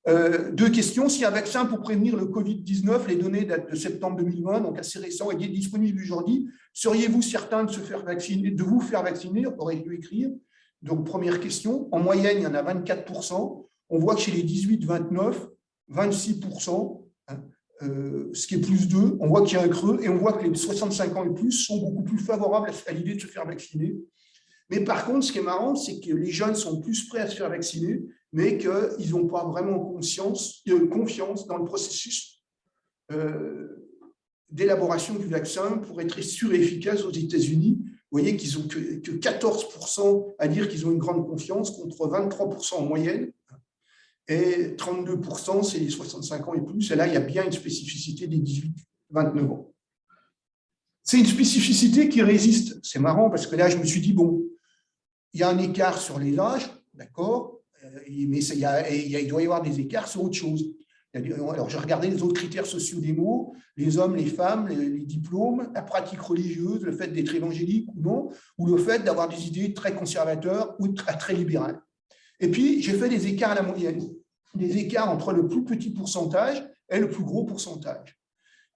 2 questions. S'il y a un vaccin pour prévenir le Covid-19, les données datent de septembre 2020, donc assez récent, et disponible aujourd'hui. Seriez-vous certain de vous faire vacciner? Aurais-je dû écrire. Donc, première question. En moyenne, il y en a 24%. On voit que chez les 18-29, 26%, ce qui est plus 2. On voit qu'il y a un creux, et on voit que les 65 ans et plus sont beaucoup plus favorables à l'idée de se faire vacciner. Mais par contre, ce qui est marrant, c'est que les jeunes sont plus prêts à se faire vacciner, mais qu'ils n'ont pas vraiment confiance dans le processus d'élaboration du vaccin pour être sûr et efficace aux États-Unis. Vous voyez qu'ils n'ont que 14% à dire qu'ils ont une grande confiance contre 23% en moyenne. Et 32%, c'est les 65 ans et plus. Et là, il y a bien une spécificité des 18-29 ans. C'est une spécificité qui résiste. C'est marrant parce que là, je me suis dit, bon, il y a un écart sur les âges, d'accord, mais il doit y avoir des écarts sur autre chose. Alors, j'ai regardé les autres critères sociaux-démo, les hommes, les femmes, les diplômes, la pratique religieuse, le fait d'être évangélique ou non, ou le fait d'avoir des idées très conservateurs ou très libérales. Et puis, j'ai fait des écarts à la moyenne, des écarts entre le plus petit pourcentage et le plus gros pourcentage.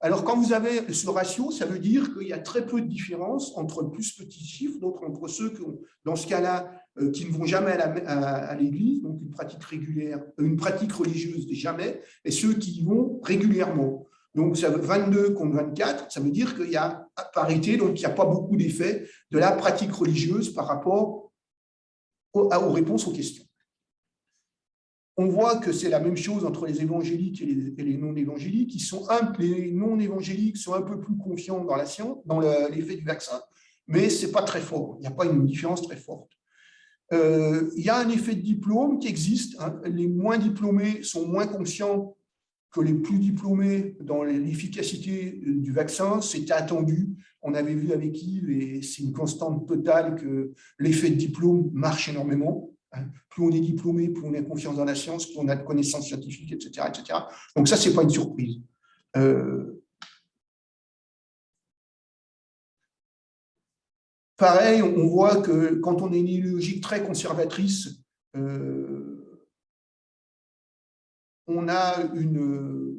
Alors, quand vous avez ce ratio, ça veut dire qu'il y a très peu de différence entre le plus petit chiffre, d'autres entre ceux qui ont, dans ce cas-là, qui ne vont jamais à l'église, donc une pratique régulière, une pratique religieuse jamais, et ceux qui y vont régulièrement. Donc, ça veut 22 contre 24, ça veut dire qu'il y a parité, donc il n'y a pas beaucoup d'effet de la pratique religieuse par rapport aux réponses aux questions. On voit que c'est la même chose entre les évangéliques et les non-évangéliques. Les non-évangéliques sont un peu plus confiants dans la science, dans l'effet du vaccin, mais ce n'est pas très fort. Il n'y a pas une différence très forte. Il y a un effet de diplôme qui existe. Les moins diplômés sont moins conscients que les plus diplômés dans l'efficacité du vaccin. C'était attendu. On avait vu avec Yves, et c'est une constante totale, que l'effet de diplôme marche énormément. Plus on est diplômé, plus on a confiance dans la science, plus on a de connaissances scientifiques, etc. etc. Donc ça, ce n'est pas une surprise. Pareil, on voit que quand on a une idéologie très conservatrice, on a une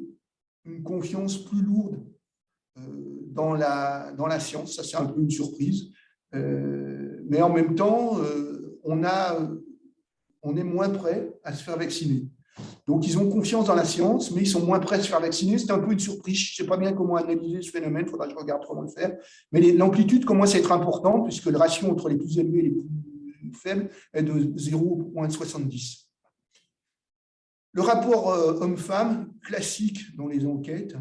confiance plus lourde dans la science. Ça, c'est un peu une surprise. Mais en même temps, on est moins prêt à se faire vacciner. Donc, ils ont confiance dans la science, mais ils sont moins prêts à se faire vacciner. C'est un peu une surprise. Je ne sais pas bien comment analyser ce phénomène. Il faudra que je regarde comment le faire. Mais l'amplitude commence à être importante, puisque le ratio entre les plus élevés et les plus faibles est de 0,70. Le rapport homme-femme, classique dans les enquêtes.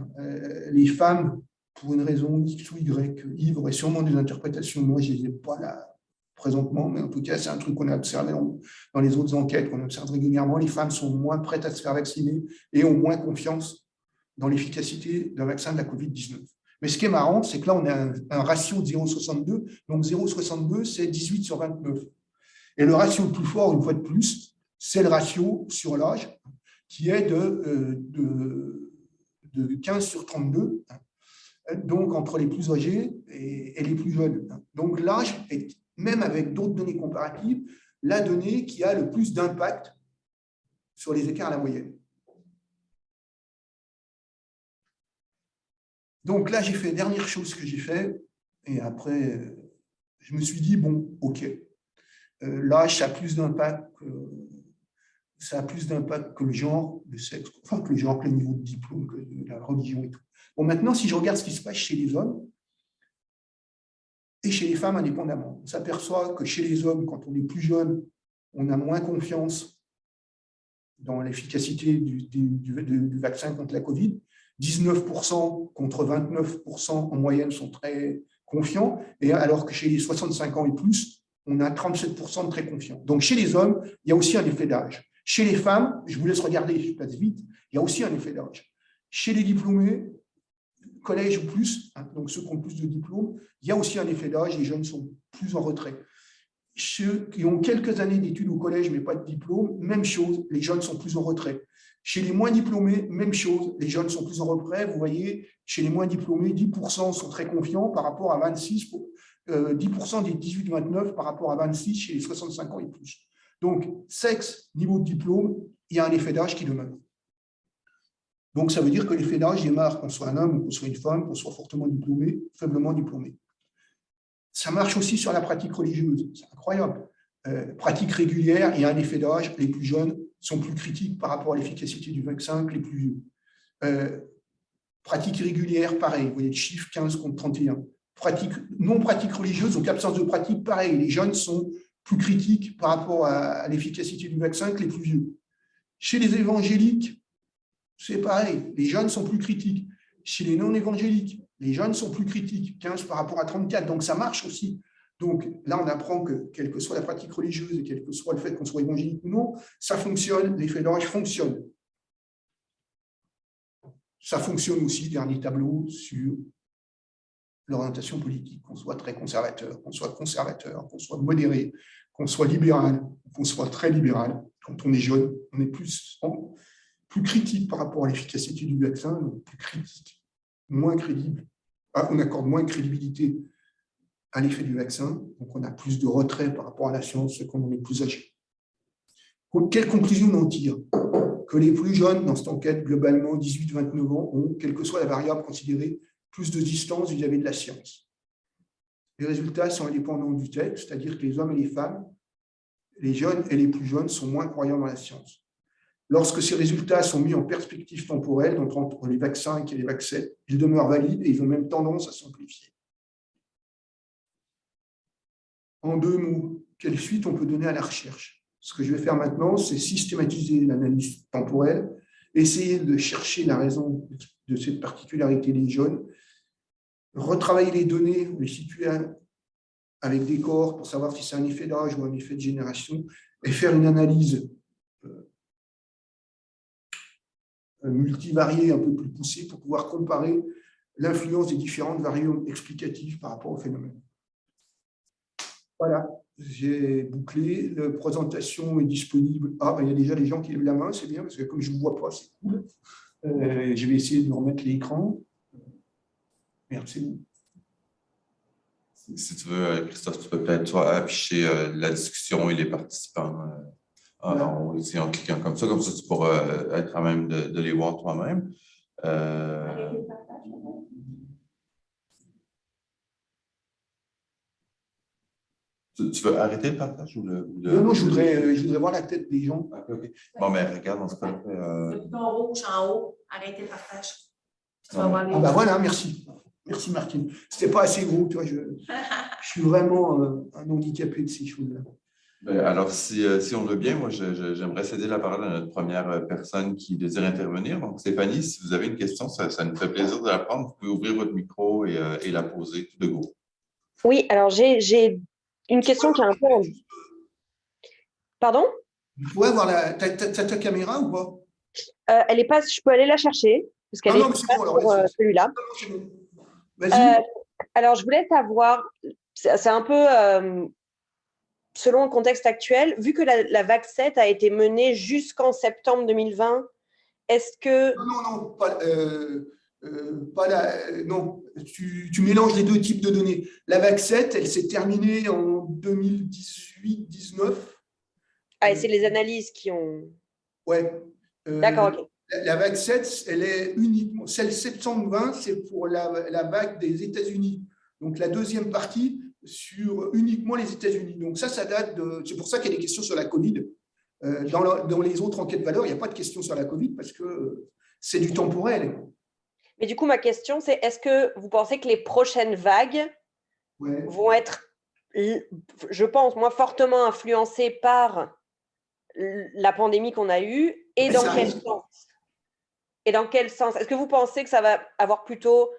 Les femmes, pour une raison X ou Y, Yves aurait sûrement des interprétations. Moi, je ne les ai pas là présentement, mais en tout cas, c'est un truc qu'on a observé dans les autres enquêtes, qu'on observe régulièrement. Les femmes sont moins prêtes à se faire vacciner et ont moins confiance dans l'efficacité d'un vaccin de la Covid-19. Mais ce qui est marrant, c'est que là, on a un ratio de 0,62. Donc, 0,62, c'est 18 sur 29. Et le ratio le plus fort, une fois de plus, c'est le ratio sur l'âge, qui est de 15 sur 32, donc entre les plus âgés et les plus jeunes. Donc, l'âge est, même avec d'autres données comparatives, la donnée qui a le plus d'impact sur les écarts à la moyenne. Donc là, j'ai fait, dernière chose que j'ai fait, et après, je me suis dit, bon, OK, l'âge, ça a plus d'impact que le genre, le sexe, enfin, que le genre, que le niveau de diplôme, que la religion et tout. Bon, maintenant, si je regarde ce qui se passe chez les hommes, et chez les femmes indépendamment. On s'aperçoit que chez les hommes, quand on est plus jeune, on a moins confiance dans l'efficacité du vaccin contre la Covid. 19% contre 29% en moyenne sont très confiants, et alors que chez les 65 ans et plus, on a 37% de très confiants. Donc chez les hommes, il y a aussi un effet d'âge. Chez les femmes, je vous laisse regarder, je passe vite, il y a aussi un effet d'âge. Chez les diplômés, collège ou plus, donc ceux qui ont plus de diplômes, il y a aussi un effet d'âge, les jeunes sont plus en retrait. Ceux qui ont quelques années d'études au collège mais pas de diplôme, même chose, les jeunes sont plus en retrait. Chez les moins diplômés, même chose, les jeunes sont plus en retrait. Vous voyez, chez les moins diplômés, 10% sont très confiants par rapport à 26, 10% des 18-29 par rapport à 26 chez les 65 ans et plus. Donc, sexe, niveau de diplôme, il y a un effet d'âge qui demeure. Donc, ça veut dire que l'effet d'âge démarre qu'on soit un homme ou qu'on soit une femme, qu'on soit fortement diplômé, faiblement diplômé. Ça marche aussi sur la pratique religieuse. C'est incroyable. Pratique régulière, il y a un effet d'âge. Les plus jeunes sont plus critiques par rapport à l'efficacité du vaccin que les plus vieux. Pratique régulière, pareil. Vous voyez le chiffre 15 contre 31. Non-pratique religieuse, donc absence de pratique, pareil. Les jeunes sont plus critiques par rapport à l'efficacité du vaccin que les plus vieux. Chez les évangéliques, c'est pareil, les jeunes sont plus critiques. Chez les non-évangéliques, les jeunes sont plus critiques, 15 par rapport à 34, donc ça marche aussi. Donc là, on apprend que, quelle que soit la pratique religieuse et quel que soit le fait qu'on soit évangélique ou non, ça fonctionne, l'effet d'orage fonctionne. Ça fonctionne aussi, dernier tableau, sur l'orientation politique, qu'on soit très conservateur, qu'on soit modéré, qu'on soit libéral, qu'on soit très libéral. Quand on est jeune, on est plus critique par rapport à l'efficacité du vaccin, donc plus critique, moins crédible. On accorde moins de crédibilité à l'effet du vaccin, donc on a plus de retrait par rapport à la science quand on est plus âgé. Quelle conclusion on en tire? Que les plus jeunes, dans cette enquête, globalement 18-29 ans, ont, quelle que soit la variable considérée, plus de distance vis-à-vis de la science. Les résultats sont indépendants du texte, c'est-à-dire que les hommes et les femmes, les jeunes et les plus jeunes, sont moins croyants dans la science. Lorsque ces résultats sont mis en perspective temporelle, donc entre les vaccins et les vaccins, ils demeurent valides et ils ont même tendance à s'amplifier. En 2 mots, quelle suite on peut donner à la recherche? Ce que je vais faire maintenant, c'est systématiser l'analyse temporelle, essayer de chercher la raison de cette particularité des jeunes, retravailler les données, les situer avec des corps pour savoir si c'est un effet d'âge ou un effet de génération, et faire une analyse multivariée un peu plus poussée pour pouvoir comparer l'influence des différentes variables explicatives par rapport au phénomène. Voilà, j'ai bouclé. La présentation est disponible. Ah, il y a déjà les gens qui lèvent la main, c'est bien, parce que comme je ne vous vois pas, c'est cool. Je vais essayer de remettre l'écran. Merde, c'est où? Si tu veux, Christophe, tu peux peut-être toi afficher la discussion et les participants en haut ici, en cliquant comme ça tu pourras être à même de les voir toi-même. Tu veux arrêter le partage ou le… Non, je voudrais voir la tête des gens. Okay. Bon, mais regarde, dans ce cas-là… Le bouton rouge en haut, arrêter le partage. Tu vas voir les… Ah ben voilà, merci. Merci Martine. C'était pas assez gros, tu vois, je suis vraiment un handicapé de ces choses-là. Alors, si on veut bien, moi, j'aimerais céder la parole à notre première personne qui désire intervenir. Donc, Stéphanie, si vous avez une question, ça nous fait plaisir de la prendre. Vous pouvez ouvrir votre micro et la poser tout de go. Oui, alors j'ai une question qui est un peu… Pardon? Tu pourrais voir ta caméra ou pas? Elle est pas… Je peux aller la chercher, parce qu'elle est bon, sur celui-là. Vas-y. Alors, je voulais savoir, c'est un peu… selon le contexte actuel, vu que la VAC7 a été menée jusqu'en septembre 2020, est-ce que… Non, non, tu mélanges les 2 types de données. La VAC7, elle s'est terminée en 2018-19. Ah, et c'est les analyses qui ont… Ouais. D'accord, ok. La VAC7, elle est uniquement… Celle septembre 20, c'est pour la vague des États-Unis. Donc, la deuxième partie sur uniquement les États-Unis. Donc, ça date de… C'est pour ça qu'il y a des questions sur la Covid. Dans les autres enquêtes valeurs, il n'y a pas de questions sur la Covid parce que c'est du temporel. Mais du coup, ma question, c'est est-ce que vous pensez que les prochaines vagues vont être, je pense, moi, fortement influencées par la pandémie qu'on a eue et dans quel sens? Et dans quel sens? Est-ce que vous pensez que ça va avoir plutôt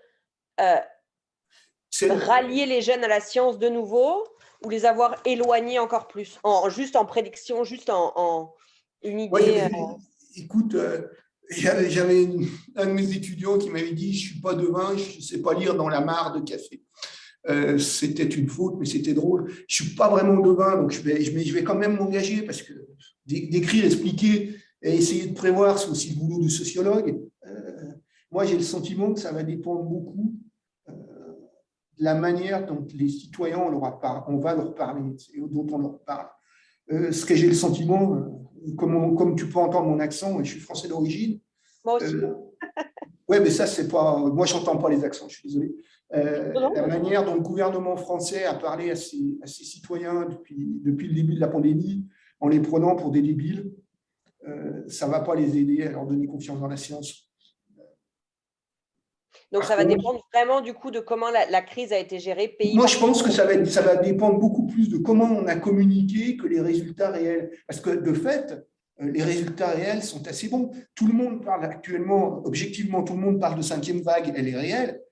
rallier les jeunes à la science de nouveau ou les avoir éloignés encore plus, juste en prédiction, juste en une idée? Écoute, j'avais un de mes étudiants qui m'avait dit « Je ne suis pas devin, je ne sais pas lire dans la mare de café ». C'était une faute, mais c'était drôle. Je ne suis pas vraiment devin, donc je vais quand même m'engager parce que d'écrire, expliquer et essayer de prévoir, c'est aussi le boulot du sociologue. Moi, j'ai le sentiment que ça va dépendre beaucoup de la manière dont les citoyens, on va leur parler, et dont on leur parle. Ce que j'ai le sentiment, comme tu peux entendre mon accent, je suis français d'origine. Moi aussi. Oui, mais ça, c'est pas… Moi, je n'entends pas les accents, je suis désolé. La manière dont le gouvernement français a parlé à ses citoyens depuis le début de la pandémie, en les prenant pour des débiles, ça ne va pas les aider à leur donner confiance dans la science. Donc, ça va dépendre vraiment du coup de comment la crise a été gérée pays. Moi, je pense que ça va dépendre beaucoup plus de comment on a communiqué que les résultats réels. Parce que de fait, les résultats réels sont assez bons. Tout le monde parle actuellement, objectivement, tout le monde parle de 5e vague, elle est réelle.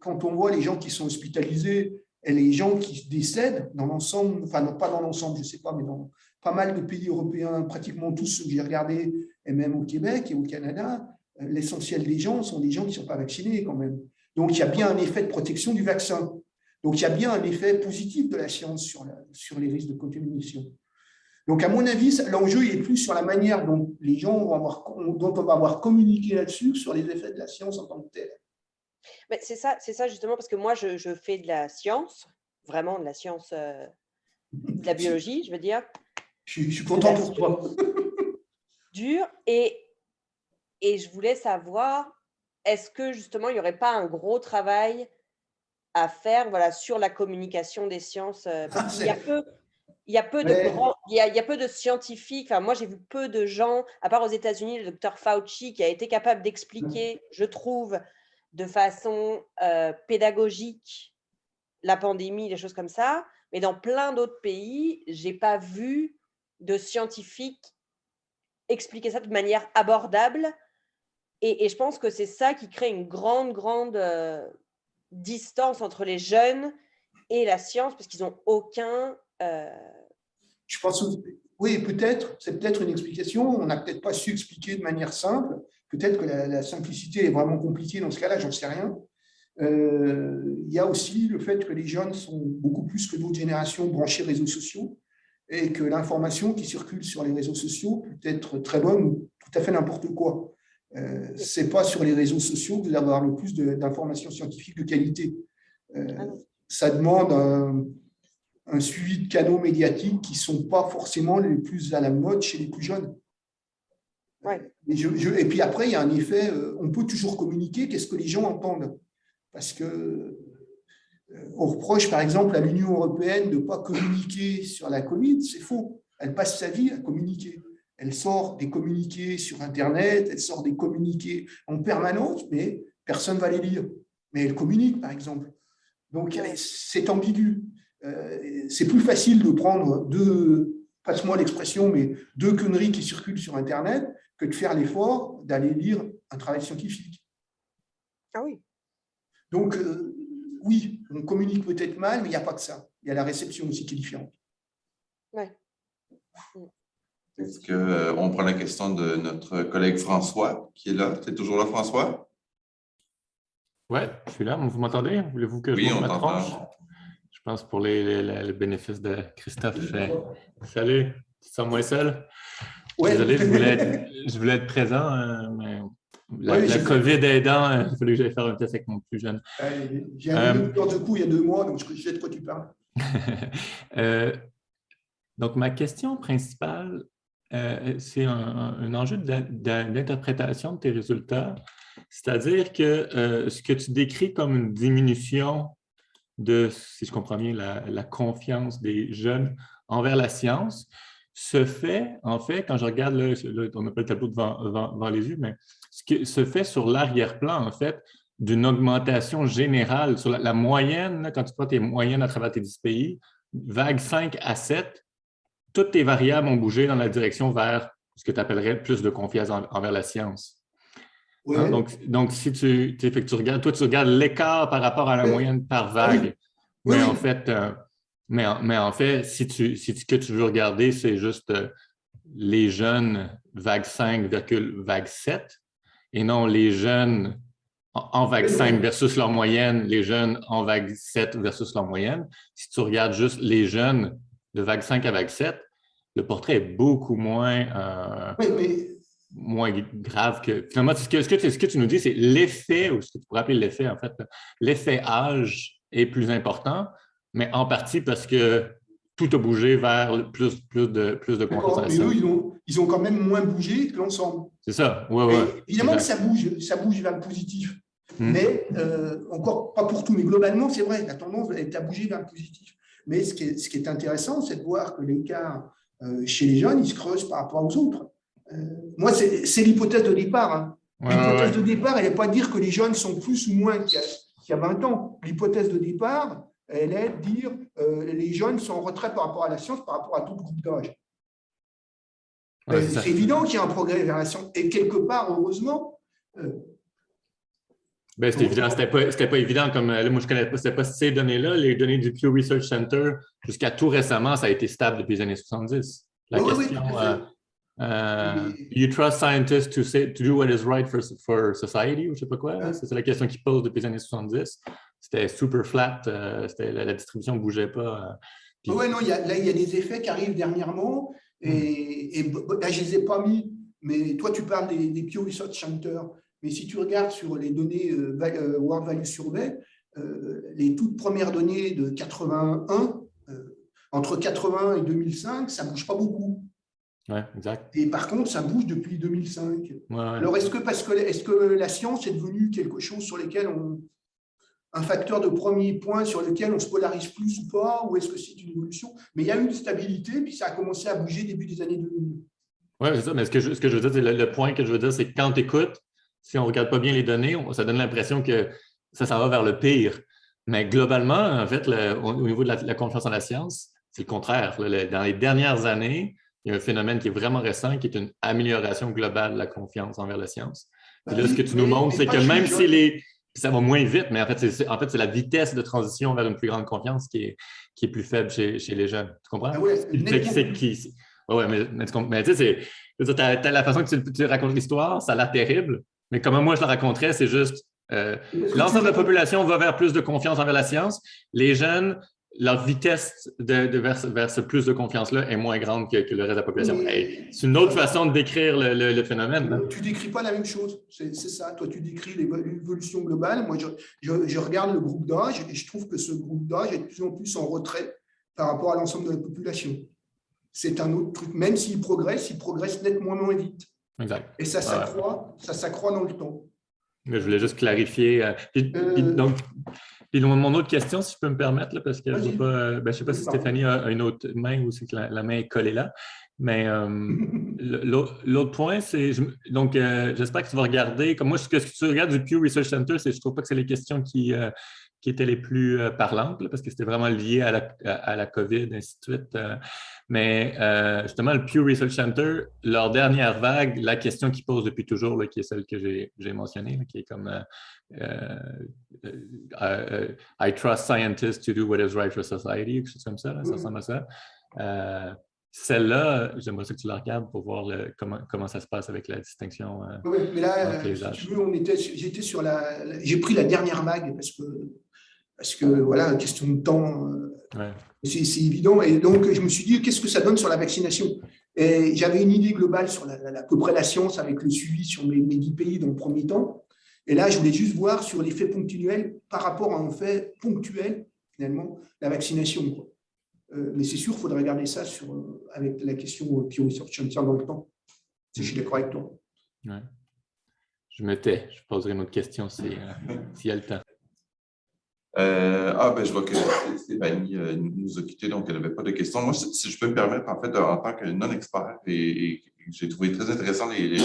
Quand on voit les gens qui sont hospitalisés, et les gens qui décèdent dans l'ensemble, enfin non, pas dans l'ensemble, je ne sais pas, mais dans pas mal de pays européens, pratiquement tous ceux que j'ai regardés, et même au Québec et au Canada, l'essentiel des gens sont des gens qui ne sont pas vaccinés quand même. Donc, il y a bien un effet de protection du vaccin. Donc, il y a bien un effet positif de la science sur les risques de contamination. Donc, à mon avis, l'enjeu est plus sur la manière dont les gens dont on va avoir communiqué là-dessus, sur les effets de la science en tant que telle. Mais c'est ça justement, parce que moi, je fais de la science, vraiment de la science, de la biologie, je veux dire. Je suis content pour toi. Dur, et je voulais savoir, est-ce que justement, il n'y aurait pas un gros travail à faire, voilà, sur la communication des sciences, parce qu'il y a peu... Il y a peu de scientifiques. Enfin, moi, j'ai vu peu de gens, à part aux États-Unis, le docteur Fauci, qui a été capable d'expliquer, je trouve, de façon pédagogique la pandémie, des choses comme ça. Mais dans plein d'autres pays, je n'ai pas vu de scientifiques expliquer ça de manière abordable. Et je pense que c'est ça qui crée une grande distance entre les jeunes et la science, parce qu'ils n'ont aucun... Je pense, oui, peut-être, c'est peut-être une explication. On n'a peut-être pas su expliquer de manière simple. Peut-être que la simplicité est vraiment compliquée dans ce cas-là, j'en sais rien. Il y a aussi le fait que les jeunes sont beaucoup plus que d'autres générations branchés réseaux sociaux et que l'information qui circule sur les réseaux sociaux peut être très bonne ou tout à fait n'importe quoi. Ce n'est pas sur les réseaux sociaux que vous allez avoir le plus d'informations scientifiques de qualité. Ça demande un suivi de canaux médiatiques qui ne sont pas forcément les plus à la mode chez les plus jeunes. Ouais. Et puis après, il y a un effet, on peut toujours communiquer, qu'est-ce que les gens entendent. Parce qu'on reproche par exemple à l'Union européenne de ne pas communiquer sur la Covid, c'est faux. Elle passe sa vie à communiquer. Elle sort des communiqués sur Internet, elle sort des communiqués en permanence, mais personne ne va les lire. Mais elle communique, par exemple. Donc, c'est ambigu. C'est plus facile de prendre passe-moi l'expression, mais deux conneries qui circulent sur Internet que de faire l'effort d'aller lire un travail scientifique. Ah oui. Donc, oui, on communique peut-être mal, mais il n'y a pas que ça. Il y a la réception aussi qui est différente. Ouais. Est-ce qu'on prend la question de notre collègue François, qui est là? Tu es toujours là, François? Oui, je suis là. Vous m'entendez? Voulez-vous que je Oui, monte on ma tronche? t'entend. Je pense pour le bénéfice de Christophe. Salut, tu te sens moins seul? Ouais. Désolé, je voulais être présent, mais la COVID aidant, il fallait que j'aille faire un test avec mon plus jeune. J'ai un docteur de coup il y a 2 mois, donc je sais de quoi tu parles. Donc, ma question principale, c'est un enjeu d'interprétation de tes résultats. C'est-à-dire que ce que tu décris comme une diminution de, si je comprends bien, la confiance des jeunes envers la science, se fait, en fait, quand je regarde, là, on n'a pas le tableau devant les yeux, mais ce qui se fait sur l'arrière-plan, en fait, d'une augmentation générale sur la moyenne, là, quand tu prends tes moyennes à travers tes 10 pays, vague 5 à 7, toutes tes variables ont bougé dans la direction vers ce que tu appellerais plus de confiance envers la science. Ouais. Hein, donc, si tu regardes, toi, tu regardes l'écart par rapport à la moyenne par vague. Oui. Mais, oui. en fait, si ce que tu veux regarder, c'est juste les jeunes vague 5, vague 7, et non les jeunes en vague 5 versus leur moyenne, les jeunes en vague 7 versus leur moyenne. Si tu regardes juste les jeunes de vague 5 à vague 7, le portrait est beaucoup moins... moins grave que… Finalement, ce que tu nous dis, c'est l'effet, ou ce que tu pourrais appeler l'effet, en fait, l'effet âge est plus important, mais en partie parce que tout a bougé vers plus de confiance. Mais eux, ils ont quand même moins bougé que l'ensemble. C'est ça, oui. Évidemment que ça bouge vers le positif. Mais encore pas pour tout, mais globalement, c'est vrai, la tendance est à bouger vers le positif. Mais ce qui est intéressant, c'est de voir que l'écart chez les jeunes, il se creuse par rapport aux autres. Moi, c'est l'hypothèse de départ. Hein. L'hypothèse de départ, elle n'est pas de dire que les jeunes sont plus ou moins qu'il y a 20 ans. L'hypothèse de départ, elle est de dire les jeunes sont en retrait par rapport à la science, par rapport à d'autres groupes d'âge. C'est évident qu'il y a un progrès vers la science. Et quelque part, heureusement, Ben, c'était évident, c'était pas évident comme là, moi je connais pas, c'était pas ces données-là, les données du Pew Research Center, jusqu'à tout récemment, ça a été stable depuis les années 70. La question, you trust scientists to do what is right for society, ou je sais pas quoi, c'est la question qu'ils posent depuis les années 70. C'était super flat, la distribution ne bougeait pas. Oui, non, il y a des effets qui arrivent dernièrement, et là, je ne les ai pas mis, mais toi, tu parles des Pew Research Center. Mais si tu regardes sur les données World Value Survey, les toutes premières données de 81, entre 80 et 2005, ça ne bouge pas beaucoup. Oui, exact. Et par contre, ça bouge depuis 2005. Ouais. Alors, est-ce que la science est devenue quelque chose sur lequel un facteur de premier point sur lequel on se polarise plus ou pas, ou est-ce que c'est une évolution? Mais il y a eu une stabilité, puis ça a commencé à bouger début des années 2000. Oui, c'est ça, mais ce que je veux dire, c'est le point que je veux dire, c'est que quand tu écoutes, si on ne regarde pas bien les données, ça donne l'impression que ça va vers le pire. Mais globalement, en fait, au niveau de la confiance en la science, c'est le contraire. Dans les dernières années, il y a un phénomène qui est vraiment récent, qui est une amélioration globale de la confiance envers la science. Puis là, ce que tu nous montres, c'est que même si ça va moins vite, mais en fait, c'est la vitesse de transition vers une plus grande confiance qui est plus faible chez les jeunes. Tu comprends? Mais tu sais, la façon que tu racontes l'histoire, ça a l'air terrible, mais comment moi je la raconterais, c'est juste l'ensemble de la population va vers plus de confiance envers la science. Les jeunes, leur vitesse vers ce plus de confiance-là est moins grande que le reste de la population. C'est une autre façon de décrire le phénomène. Hein? Tu ne décris pas la même chose, c'est ça. Toi, tu décris l'évolution globale. Moi, je regarde le groupe d'âge et je trouve que ce groupe d'âge est de plus en plus en retrait par rapport à l'ensemble de la population. C'est un autre truc. Même s'il progresse nettement moins vite. Exact. Et ça s'accroît dans le temps. Mais je voulais juste clarifier. Puis mon autre question, si je peux me permettre, là, parce que je ne sais pas si Stéphanie a une autre main ou si la main est collée là. Mais l'autre point, c'est donc j'espère que tu vas regarder. Comme moi, ce que tu regardes du Pew Research Center, je ne trouve pas que c'est les questions qui étaient les plus parlantes, là, parce que c'était vraiment lié à la COVID, ainsi de suite. Mais justement, le Pew Research Center, leur dernière vague, la question qu'ils posent depuis toujours, là, qui est celle que j'ai mentionnée, là, qui est comme I trust scientists to do what is right for society, quelque chose comme ça, là, ça ressemble à ça. Celle-là, j'aimerais que tu la regardes pour voir comment ça se passe avec la distinction. Oui, mais là, si tu veux, j'ai pris la dernière vague parce que voilà, question de temps, c'est évident. Et donc, je me suis dit, qu'est-ce que ça donne sur la vaccination? Et j'avais une idée globale sur à peu près la science avec le suivi sur mes 10 pays dans le premier temps. Et là, je voulais juste voir sur l'effet ponctuel par rapport à un fait ponctuel, finalement, la vaccination, quoi. Mais c'est sûr, il faudrait regarder ça avec la question Pew Research Center dans le temps. Si je suis d'accord avec toi. Ouais. Je me tais. Je poserai une autre question s'il y a le temps. Je vois que Stéphanie nous a quittés, donc elle n'avait pas de questions. Moi, si je peux me permettre, en fait, en tant que non-expert, et j'ai trouvé très intéressant les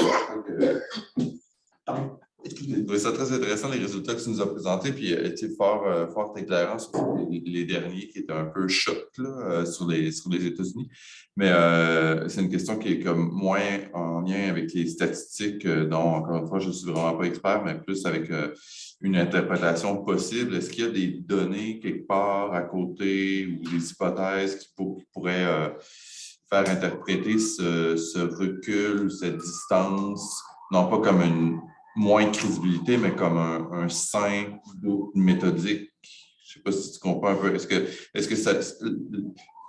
J'ai trouvé ça très intéressant, les résultats que tu nous as présentés, puis fort éclairant sur les derniers qui étaient un peu choc là, sur les États-Unis. Mais c'est une question qui est comme moins en lien avec les statistiques, dont, encore une fois, je ne suis vraiment pas expert, mais plus avec une interprétation possible. Est-ce qu'il y a des données quelque part à côté ou des hypothèses qui pourraient faire interpréter ce recul, cette distance, non pas comme une moins de crédibilité, mais comme un sein méthodique? Je ne sais pas si tu comprends un peu. Est-ce que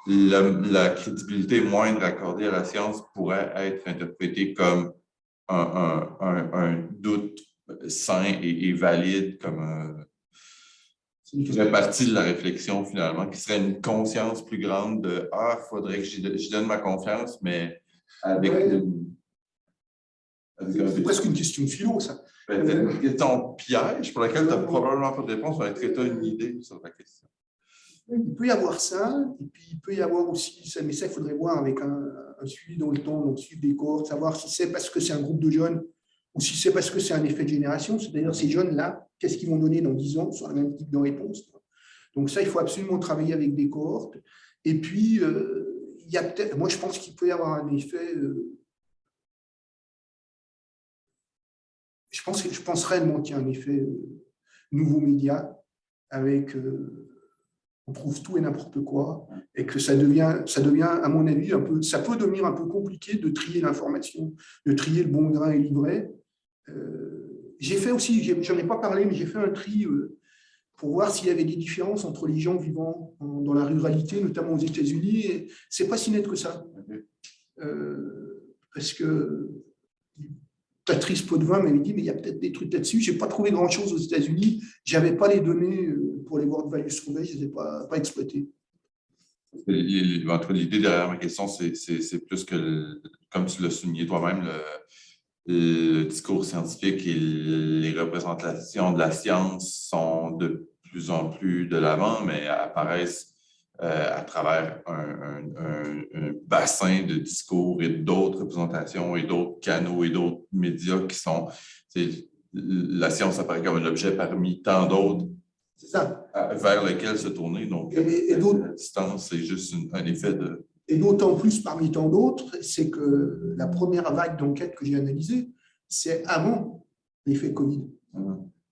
la crédibilité moindre accordée à la science pourrait être interprétée comme un doute sain et valide, comme qui ferait partie de la réflexion finalement, qui serait une conscience plus grande de « Ah, il faudrait que j'y donne ma confiance », mais avec... C'est presque une question philo, ça. C'est une question piège pour laquelle tu n'as probablement pas de réponse, mais est-ce que tu as une idée sur la question? Il peut y avoir ça, et puis il peut y avoir aussi, mais ça, il faudrait voir avec un suivi dans le temps, donc suivre des cohortes, savoir si c'est parce que c'est un groupe de jeunes ou si c'est parce que c'est un effet de génération. C'est-à-dire, ces jeunes-là, qu'est-ce qu'ils vont donner dans 10 ans sur le même type de réponse? Donc ça, il faut absolument travailler avec des cohortes. Et puis, il y a peut-être, moi, je pense qu'il peut y avoir un effet... Je pense réellement qu'il y a un effet nouveaux médias avec, on trouve tout et n'importe quoi, et que ça devient, à mon avis, ça peut devenir un peu compliqué de trier l'information, de trier le bon grain et l'ivraie. J'ai fait aussi, j'en ai pas parlé, mais j'ai fait un tri pour voir s'il y avait des différences entre les gens vivant dans la ruralité, notamment aux États-Unis, et c'est pas si net que ça. Parce que Patrice Potvin m'avait dit, mais il y a peut-être des trucs là-dessus. Je n'ai pas trouvé grand-chose aux États-Unis. Je n'avais pas les données pour les World Value Survey, je ne les ai pas exploitées. L'idée derrière ma question, c'est plus que, comme tu l'as souligné toi-même, le discours scientifique et les représentations de la science sont de plus en plus de l'avant, mais apparaissent à travers un bassin de discours et d'autres représentations et d'autres canaux et d'autres médias qui sont... La science apparaît comme un objet parmi tant d'autres vers lequel se tourner. Donc, la distance, c'est juste un effet de... Et d'autant plus parmi tant d'autres, c'est que la première vague d'enquête que j'ai analysée, c'est avant l'effet Covid.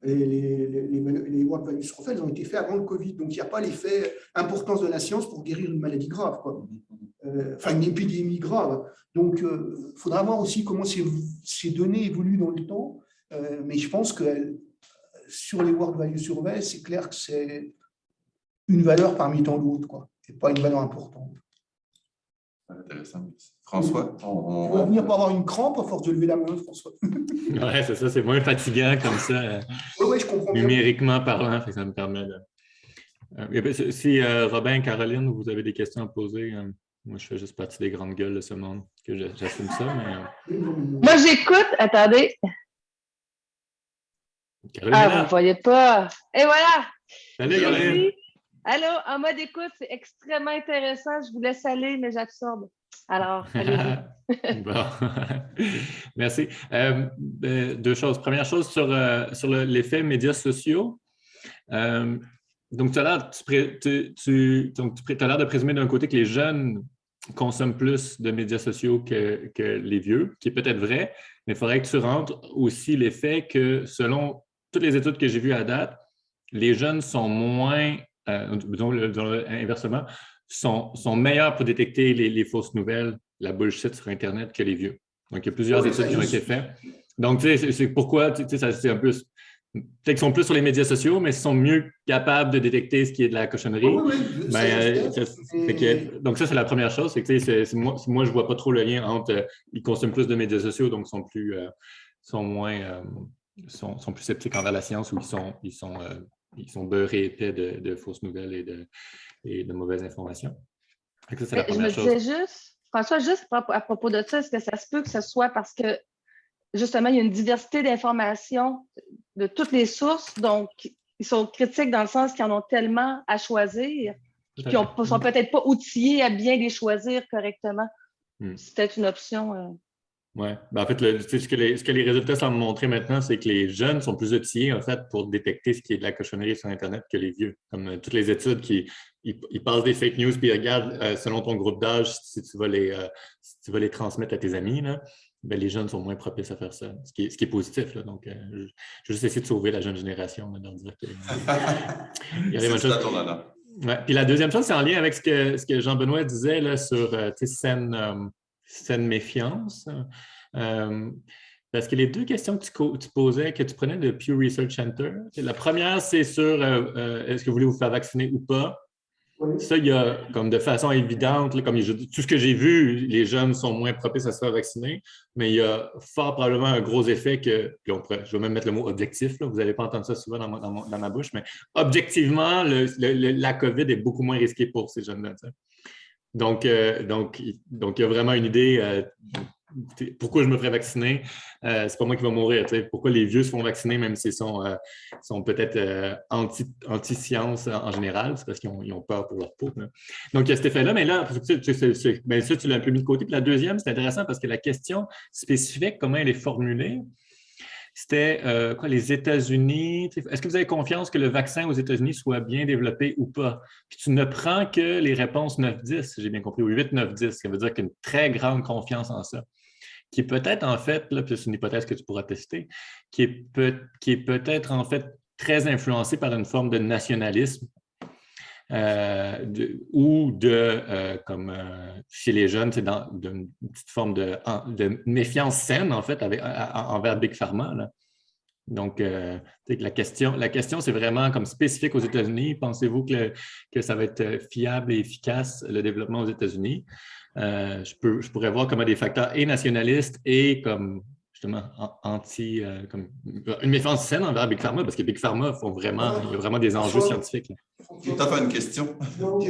Les World Value Survey ont été faits avant le Covid. Donc, il n'y a pas l'effet importance de la science pour guérir une maladie grave, quoi. Enfin, une épidémie grave. Donc, il faudra voir aussi comment ces données évoluent dans le temps. Mais je pense que sur les World Value Survey, c'est clair que c'est une valeur parmi tant d'autres, quoi. Et pas une valeur importante. Intéressant. François, on va venir pour avoir une crampe à force de lever la main, François. Oui, c'est ça, c'est moins fatigant comme ça. Oui, je comprends bien. Numériquement parlant, ça me permet de... Si Robin et Caroline, vous avez des questions à poser, moi je fais juste partie des grandes gueules de ce monde, que j'assume ça. Mais... Moi j'écoute, attendez. Caroline, vous ne voyez pas. Et voilà! Salut Caroline! Allô, en mode écoute, c'est extrêmement intéressant. Je vous laisse aller, mais j'absorbe. Alors, allez-y. Bon, merci. Deux choses. Première chose sur l'effet médias sociaux. Donc, tu as l'air de présumer d'un côté que les jeunes consomment plus de médias sociaux que les vieux, qui est peut-être vrai, mais il faudrait que tu rentres aussi l'effet que, selon toutes les études que j'ai vues à date, les jeunes sont moins... inversement, sont meilleurs pour détecter les fausses nouvelles, la bullshit sur Internet que les vieux. Donc, il y a plusieurs études qui ont été faites. Donc, tu sais, c'est pourquoi, tu sais, c'est un peu... Peut-être qu'ils sont plus sur les médias sociaux, mais ils sont mieux capables de détecter ce qui est de la cochonnerie. Donc, ça, c'est la première chose. C'est que, moi, je ne vois pas trop le lien entre... ils consomment plus de médias sociaux, donc sont plus sceptiques envers la science, ou ils sont beurrés épais de fausses nouvelles et de mauvaises informations. Ça, c'est la première chose. Je me disais juste, François, juste à propos de ça, est-ce que ça se peut que ce soit parce que, justement, il y a une diversité d'informations de toutes les sources, donc ils sont critiques dans le sens qu'ils en ont tellement à choisir, puis qu'ils ne sont peut-être pas outillés à bien les choisir correctement. C'est peut-être une option... Oui. En fait, ce que les résultats semblent montrer maintenant, c'est que les jeunes sont plus outillés, en fait, pour détecter ce qui est de la cochonnerie sur Internet que les vieux. Comme toutes les études ils passent des fake news, puis ils regardent, selon ton groupe d'âge, si tu vas les transmettre à tes amis, là, ben, les jeunes sont moins propices à faire ça, ce qui est positif. Là. Donc, je vais juste essayer de sauver la jeune génération, d'en dire que... Il y a des bonnes choses. Ouais. Puis la deuxième chose, c'est en lien avec ce que Jean-Benoît disait là, sur saine méfiance. Parce que les deux questions que tu posais, que tu prenais de Pew Research Center, la première, c'est sur est-ce que vous voulez vous faire vacciner ou pas? Oui. Ça, il y a comme de façon évidente, là, comme tout ce que j'ai vu, les jeunes sont moins propices à se faire vacciner, mais il y a fort probablement un gros effet que, je vais même mettre le mot objectif, là, vous n'allez pas entendre ça souvent dans ma bouche, mais objectivement, la COVID est beaucoup moins risquée pour ces jeunes-là. Donc, il y a vraiment une idée, pourquoi je me ferais vacciner? C'est pas moi qui vais mourir. Pourquoi les vieux se font vacciner, même s'ils sont peut-être anti-science en général? C'est parce qu'ils ont peur pour leur peau. Là. Donc, il y a cet effet-là, mais là, ça, tu l'as un peu mis de côté. Puis la deuxième, c'est intéressant parce que la question spécifique, comment elle est formulée, c'était les États-Unis. Est-ce que vous avez confiance que le vaccin aux États-Unis soit bien développé ou pas? Puis tu ne prends que les réponses 9-10, si j'ai bien compris, ou 8-9-10. Ça veut dire qu'il y a une très grande confiance en ça. Qui est peut-être, en fait, là, c'est une hypothèse que tu pourras tester, qui est peut-être, en fait, très influencé par une forme de nationalisme comme chez les jeunes, c'est une petite forme de méfiance saine, en fait, envers Big Pharma, là. Donc, la question, c'est vraiment comme spécifique aux États-Unis. Pensez-vous que ça va être fiable et efficace, le développement aux États-Unis? Je pourrais voir comme des facteurs et nationalistes et comme justement comme une méfiance saine envers Big Pharma, parce que Big Pharma il y a vraiment des enjeux scientifiques, là. Christophe a une question. Donc,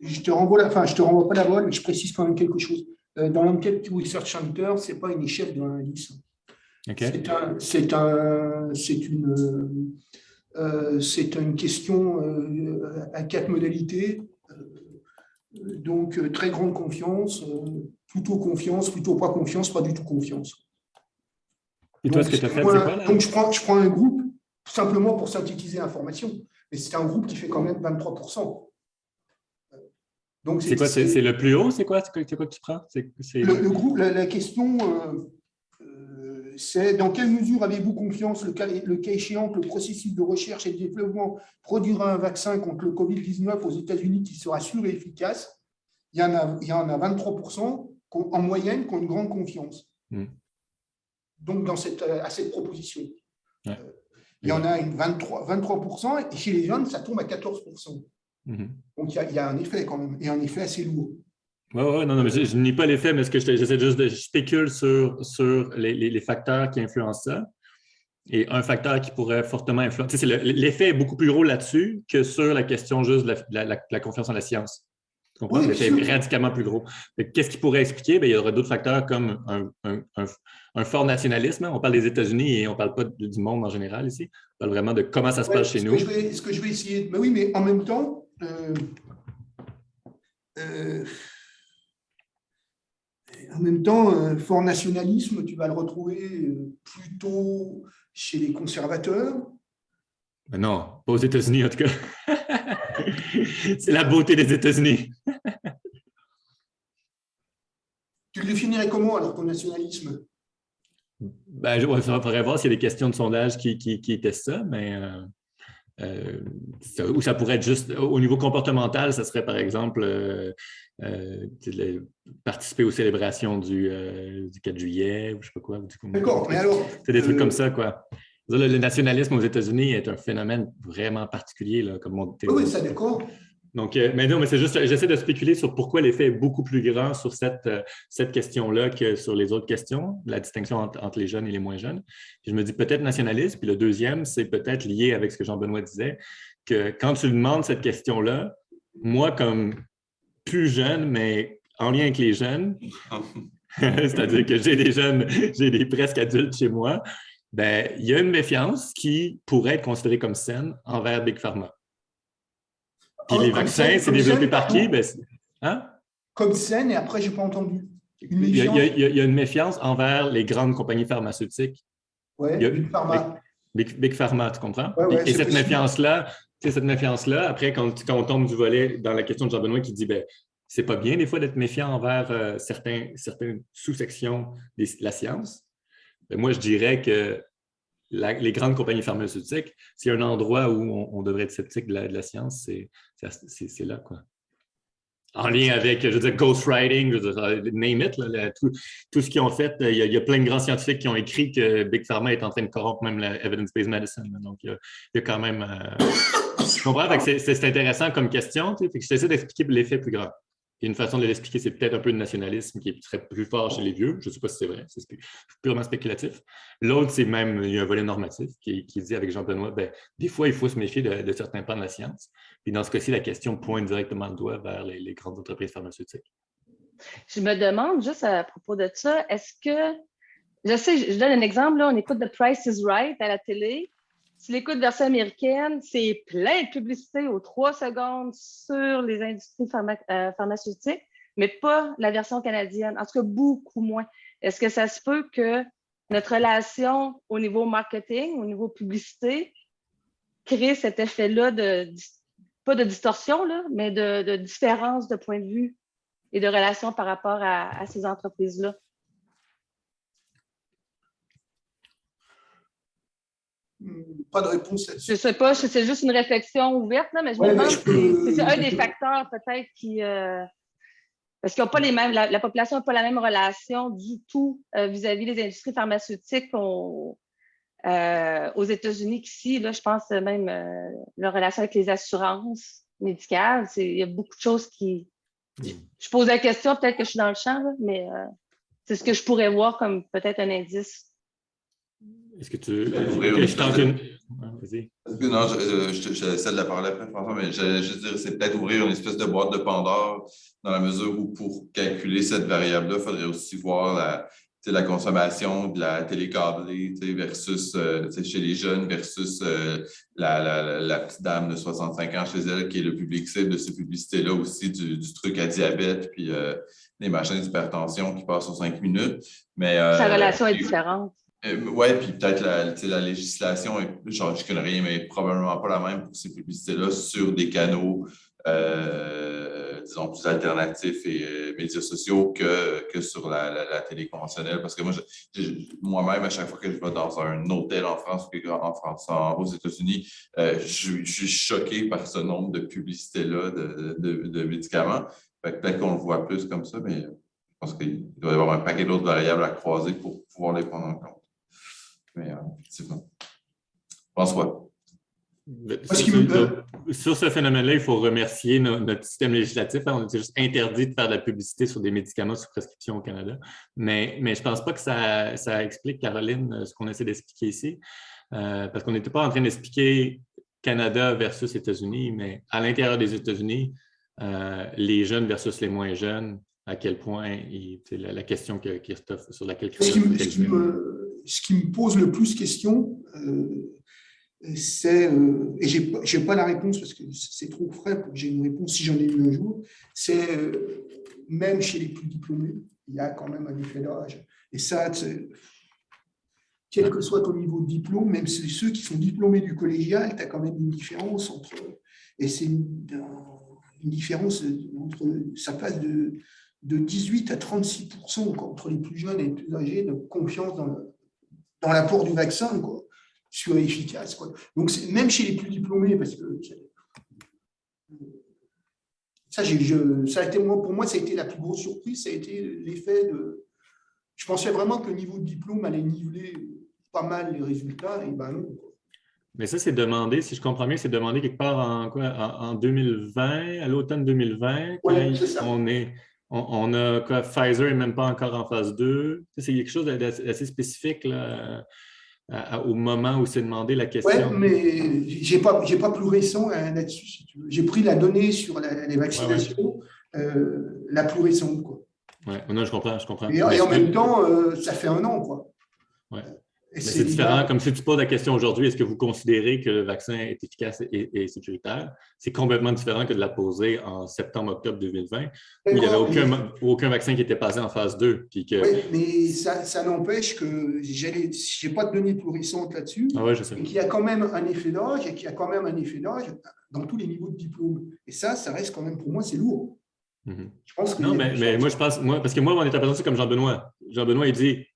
je te renvoie pas la balle, mais je précise quand même quelque chose. Dans l'enquête Pew Research Center, ce n'est pas une échelle d'un indice. Okay. C'est une question à 4 modalités. Donc, très grande confiance, plutôt pas confiance, pas du tout confiance. Et toi, ce que tu as fait, c'est quoi, là? Donc, je prends un groupe simplement pour synthétiser l'information, mais c'est un groupe qui fait quand même 23%. Donc, c'est quoi? C'est le plus haut? C'est quoi que tu prends? Le groupe, la question, c'est dans quelle mesure avez-vous confiance, le cas échéant, que le processus de recherche et de développement produira un vaccin contre le Covid-19 aux États-Unis qui sera sûr et efficace? Il y en a 23% en moyenne qui ont une grande confiance. Donc, à cette proposition. Ouais. Il y en a 23%, et chez les jeunes, ça tombe à 14%. Donc, il y a un effet quand même, et un effet assez lourd. Oui, non, mais je ne nie pas l'effet, mais j'essaie juste de spéculer sur les facteurs qui influencent ça. Et un facteur qui pourrait fortement influencer, l'effet est beaucoup plus gros là-dessus que sur la question juste de la confiance en la science. Tu comprends? Oui, l'effet est radicalement plus gros. Qu'est-ce qui pourrait expliquer? Bien, il y aurait d'autres facteurs comme un fort nationalisme. On parle des États-Unis et on ne parle pas du monde en général ici. On parle vraiment de comment ça se passe chez nous. Ce que je vais essayer. Mais oui, mais en même temps, fort nationalisme, tu vas le retrouver plutôt chez les conservateurs. Mais non, pas aux États-Unis en tout cas. C'est la beauté des États-Unis. Tu le définirais comment alors ton nationalisme? Ben, il faudrait voir s'il y a des questions de sondage qui testent ça, mais ou ça pourrait être juste au niveau comportemental, ça serait par exemple participer aux célébrations du 4 juillet ou je ne sais pas quoi. D'accord, mais alors. C'est des trucs comme ça, quoi. Le nationalisme aux États-Unis est un phénomène vraiment particulier, là, comme on. Oui, ça d'accord. Donc, mais non, mais c'est juste, j'essaie de spéculer sur pourquoi l'effet est beaucoup plus grand sur cette question-là que sur les autres questions, la distinction entre les jeunes et les moins jeunes. Puis je me dis peut-être nationaliste, puis le deuxième, c'est peut-être lié avec ce que Jean-Benoît disait, que quand tu demandes cette question-là, moi, comme plus jeune, mais en lien avec les jeunes, c'est-à-dire que j'ai des jeunes, j'ai des presque adultes chez moi, ben, il y a une méfiance qui pourrait être considérée comme saine envers Big Pharma. Puis les vaccins, c'est développé par qui? Ben, comme saine, et après, je n'ai pas entendu. Il y a une méfiance envers les grandes compagnies pharmaceutiques. Oui, Big Pharma. Big Pharma, tu comprends? Ouais, et cette méfiance-là, après, quand on tombe du volet dans la question de Jean-Benoît qui dit ben, c'est pas bien des fois d'être méfiant envers certaines sous-sections de la science, ben, moi, je dirais que les grandes compagnies pharmaceutiques, s'il y a un endroit où on devrait être sceptique de la science, c'est là, quoi. En lien avec, je veux dire, ghostwriting, je veux dire, name it, là, tout ce qu'ils ont fait, il y a plein de grands scientifiques qui ont écrit que Big Pharma est en train de corrompre même la evidence-based medicine. Là. Donc, il y a quand même... Je comprends, c'est intéressant comme question, fait que j'essaie d'expliquer l'effet plus grand. Et une façon de l'expliquer, c'est peut-être un peu de nationalisme qui serait plus fort chez les vieux. Je ne sais pas si c'est vrai, c'est purement spéculatif. L'autre, c'est même, il y a un volet normatif qui dit avec Jean-Benoît, ben, des fois, il faut se méfier de certains pans de la science. Puis dans ce cas-ci, la question pointe directement le doigt vers les grandes entreprises pharmaceutiques. Je me demande juste à propos de ça, est-ce que, je donne un exemple, là, on écoute The Price is Right à la télé. Si l'écoute version américaine, c'est plein de publicité aux 3 secondes sur les industries pharmaceutiques, mais pas la version canadienne. En tout cas, beaucoup moins. Est-ce que ça se peut que notre relation au niveau marketing, au niveau publicité, crée cet effet-là pas de distorsion, là, mais de différence de point de vue et de relation par rapport à ces entreprises-là? pas de réponse là-dessus. Je ne sais pas, c'est juste une réflexion ouverte, là, mais je me Ouais, demande mais si c'est un des facteurs peut-être qui... parce qu'ils n'ont pas les mêmes, la population n'a pas la même relation du tout vis-à-vis des industries pharmaceutiques aux États-Unis qu'ici. Là, je pense même leur relation avec les assurances médicales. Il y a beaucoup de choses qui... Je pose la question, peut-être que je suis dans le champ, là, mais c'est ce que je pourrais voir comme peut-être un indice. Est-ce que tu... Je tente une... Vas-y. Non, je cède la parole après, François, mais je dirais c'est peut-être ouvrir une espèce de boîte de Pandore dans la mesure où pour calculer cette variable-là, il faudrait aussi voir la consommation de la télécâblée versus chez les jeunes versus la petite dame de 65 ans chez elle qui est le public cible de ces publicités-là aussi, du truc à diabète, puis des machins d'hypertension qui passent aux 5 minutes. Mais, sa relation est différente. Oui, puis peut-être la législation, genre, je ne connais rien, mais probablement pas la même pour ces publicités-là sur des canaux, disons, plus alternatifs et médias sociaux que sur la télé conventionnelle. Parce que moi-même, à chaque fois que je vais dans un hôtel en France ou aux États-Unis, je suis choqué par ce nombre de publicités-là de médicaments. Peut-être qu'on le voit plus comme ça, mais je pense qu'il doit y avoir un paquet d'autres variables à croiser pour pouvoir les prendre en compte. Mais effectivement. François. Sur ce phénomène-là, il faut remercier notre système législatif. On était juste interdit de faire de la publicité sur des médicaments sous prescription au Canada. Mais je ne pense pas que ça explique, Caroline, ce qu'on essaie d'expliquer ici. Parce qu'on n'était pas en train d'expliquer Canada versus États-Unis, mais à l'intérieur des États-Unis, les jeunes versus les moins jeunes, à quel point, la question sur laquelle Christophe... Ce qui me pose le plus question, c'est, et je n'ai pas la réponse parce que c'est trop frais pour que j'ai une réponse si j'en ai une un jour, c'est même chez les plus diplômés, il y a quand même un effet d'âge. Et ça, quel que soit ton niveau de diplôme, même ceux qui sont diplômés du collégial, tu as quand même une différence entre... Et c'est une différence entre... Ça passe de 18 à 36% entre les plus jeunes et les plus âgés de confiance dans l'apport du vaccin, quoi, sur efficace. Quoi. Donc, même chez les plus diplômés, parce que ça a été, pour moi, ça a été la plus grosse surprise, ça a été l'effet de... Je pensais vraiment que le niveau de diplôme allait niveler pas mal les résultats, et ben non. Quoi. Mais ça, c'est demandé, si je comprends bien, c'est demandé quelque part en 2020, à l'automne 2020, quand on a quoi, Pfizer n'est même pas encore en phase 2. C'est quelque chose d'assez spécifique là, au moment où c'est demandé la question. Oui, mais je n'ai pas plus récent là-dessus, si tu veux. J'ai pris la donnée sur les vaccinations, la plus récente. Quoi. Ouais. Non, je comprends. Et en même temps, ça fait 1 an. Quoi. Ouais. C'est différent. Comme si tu poses la question aujourd'hui, est-ce que vous considérez que le vaccin est efficace et sécuritaire? C'est complètement différent que de la poser en septembre-octobre 2020, où il n'y avait aucun vaccin qui était passé en phase 2. Puis que... Oui, mais ça n'empêche que je n'ai pas de données plus récentes là-dessus, je sais. et qu'il y a quand même un effet d'âge, et qu'il y a quand même un effet d'âge dans tous les niveaux de diplôme. Et ça reste quand même, pour moi, c'est lourd. Mm-hmm. Je pense que non, mais moi, je pense, parce que moi, mon interprétation, c'est comme Jean-Benoît. Jean-Benoît, il dit...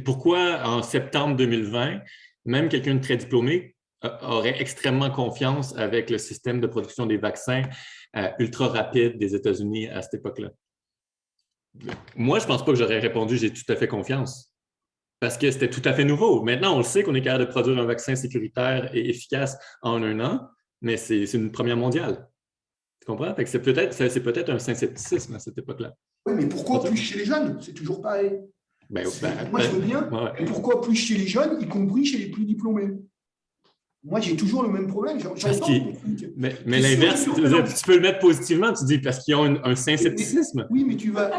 pourquoi en septembre 2020, même quelqu'un de très diplômé aurait extrêmement confiance avec le système de production des vaccins ultra rapide des États-Unis à cette époque-là? Moi, je ne pense pas que j'aurais répondu « j'ai tout à fait confiance » parce que c'était tout à fait nouveau. Maintenant, on le sait qu'on est capable de produire un vaccin sécuritaire et efficace en 1 an, mais c'est une première mondiale. Tu comprends? C'est peut-être un scepticisme à cette époque-là. Oui, mais pourquoi plus chez les jeunes? C'est toujours pareil. Moi, je veux bien. Ouais. Pourquoi plus chez les jeunes, y compris chez les plus diplômés? Moi, j'ai toujours le même problème. Mais l'inverse, tu peux le mettre positivement, tu dis, parce qu'ils ont un scepticisme. Oui, mais tu vas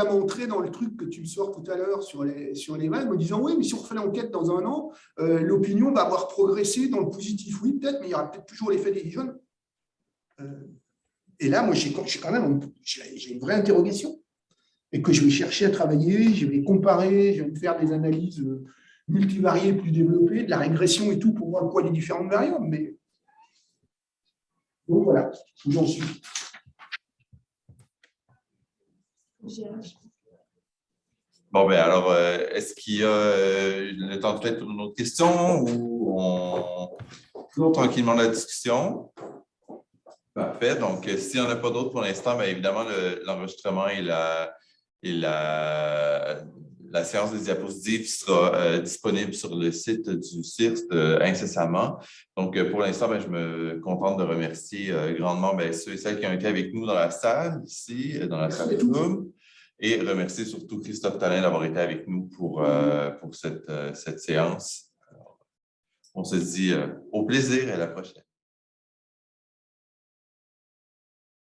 montrer dans le truc que tu me sors tout à l'heure sur les vagues, me disant, oui, mais si on refait l'enquête dans 1 an, l'opinion va avoir progressé dans le positif. Oui, peut-être, mais il y aura peut-être toujours l'effet des jeunes. Et là, moi, j'ai une vraie interrogation. Et que je vais chercher à travailler, je vais comparer, je vais me faire des analyses multivariées plus développées, de la régression et tout, pour voir quoi les différentes variables. Mais donc voilà, où j'en suis. Bon, ben alors, est-ce qu'il y a le temps de peut-être une autre question ou on clôt tranquillement la discussion? Parfait. Donc, s'il n'y en a pas d'autres pour l'instant, bien évidemment, l'enregistrement et la séance des diapositives sera disponible sur le site du CIRST incessamment. Donc, pour l'instant, je me contente de remercier grandement ceux et celles qui ont été avec nous dans la salle, ici, dans la salle Zoom, et remercier surtout Christophe Tallin d'avoir été avec nous pour cette séance. Alors, on se dit au plaisir et à la prochaine.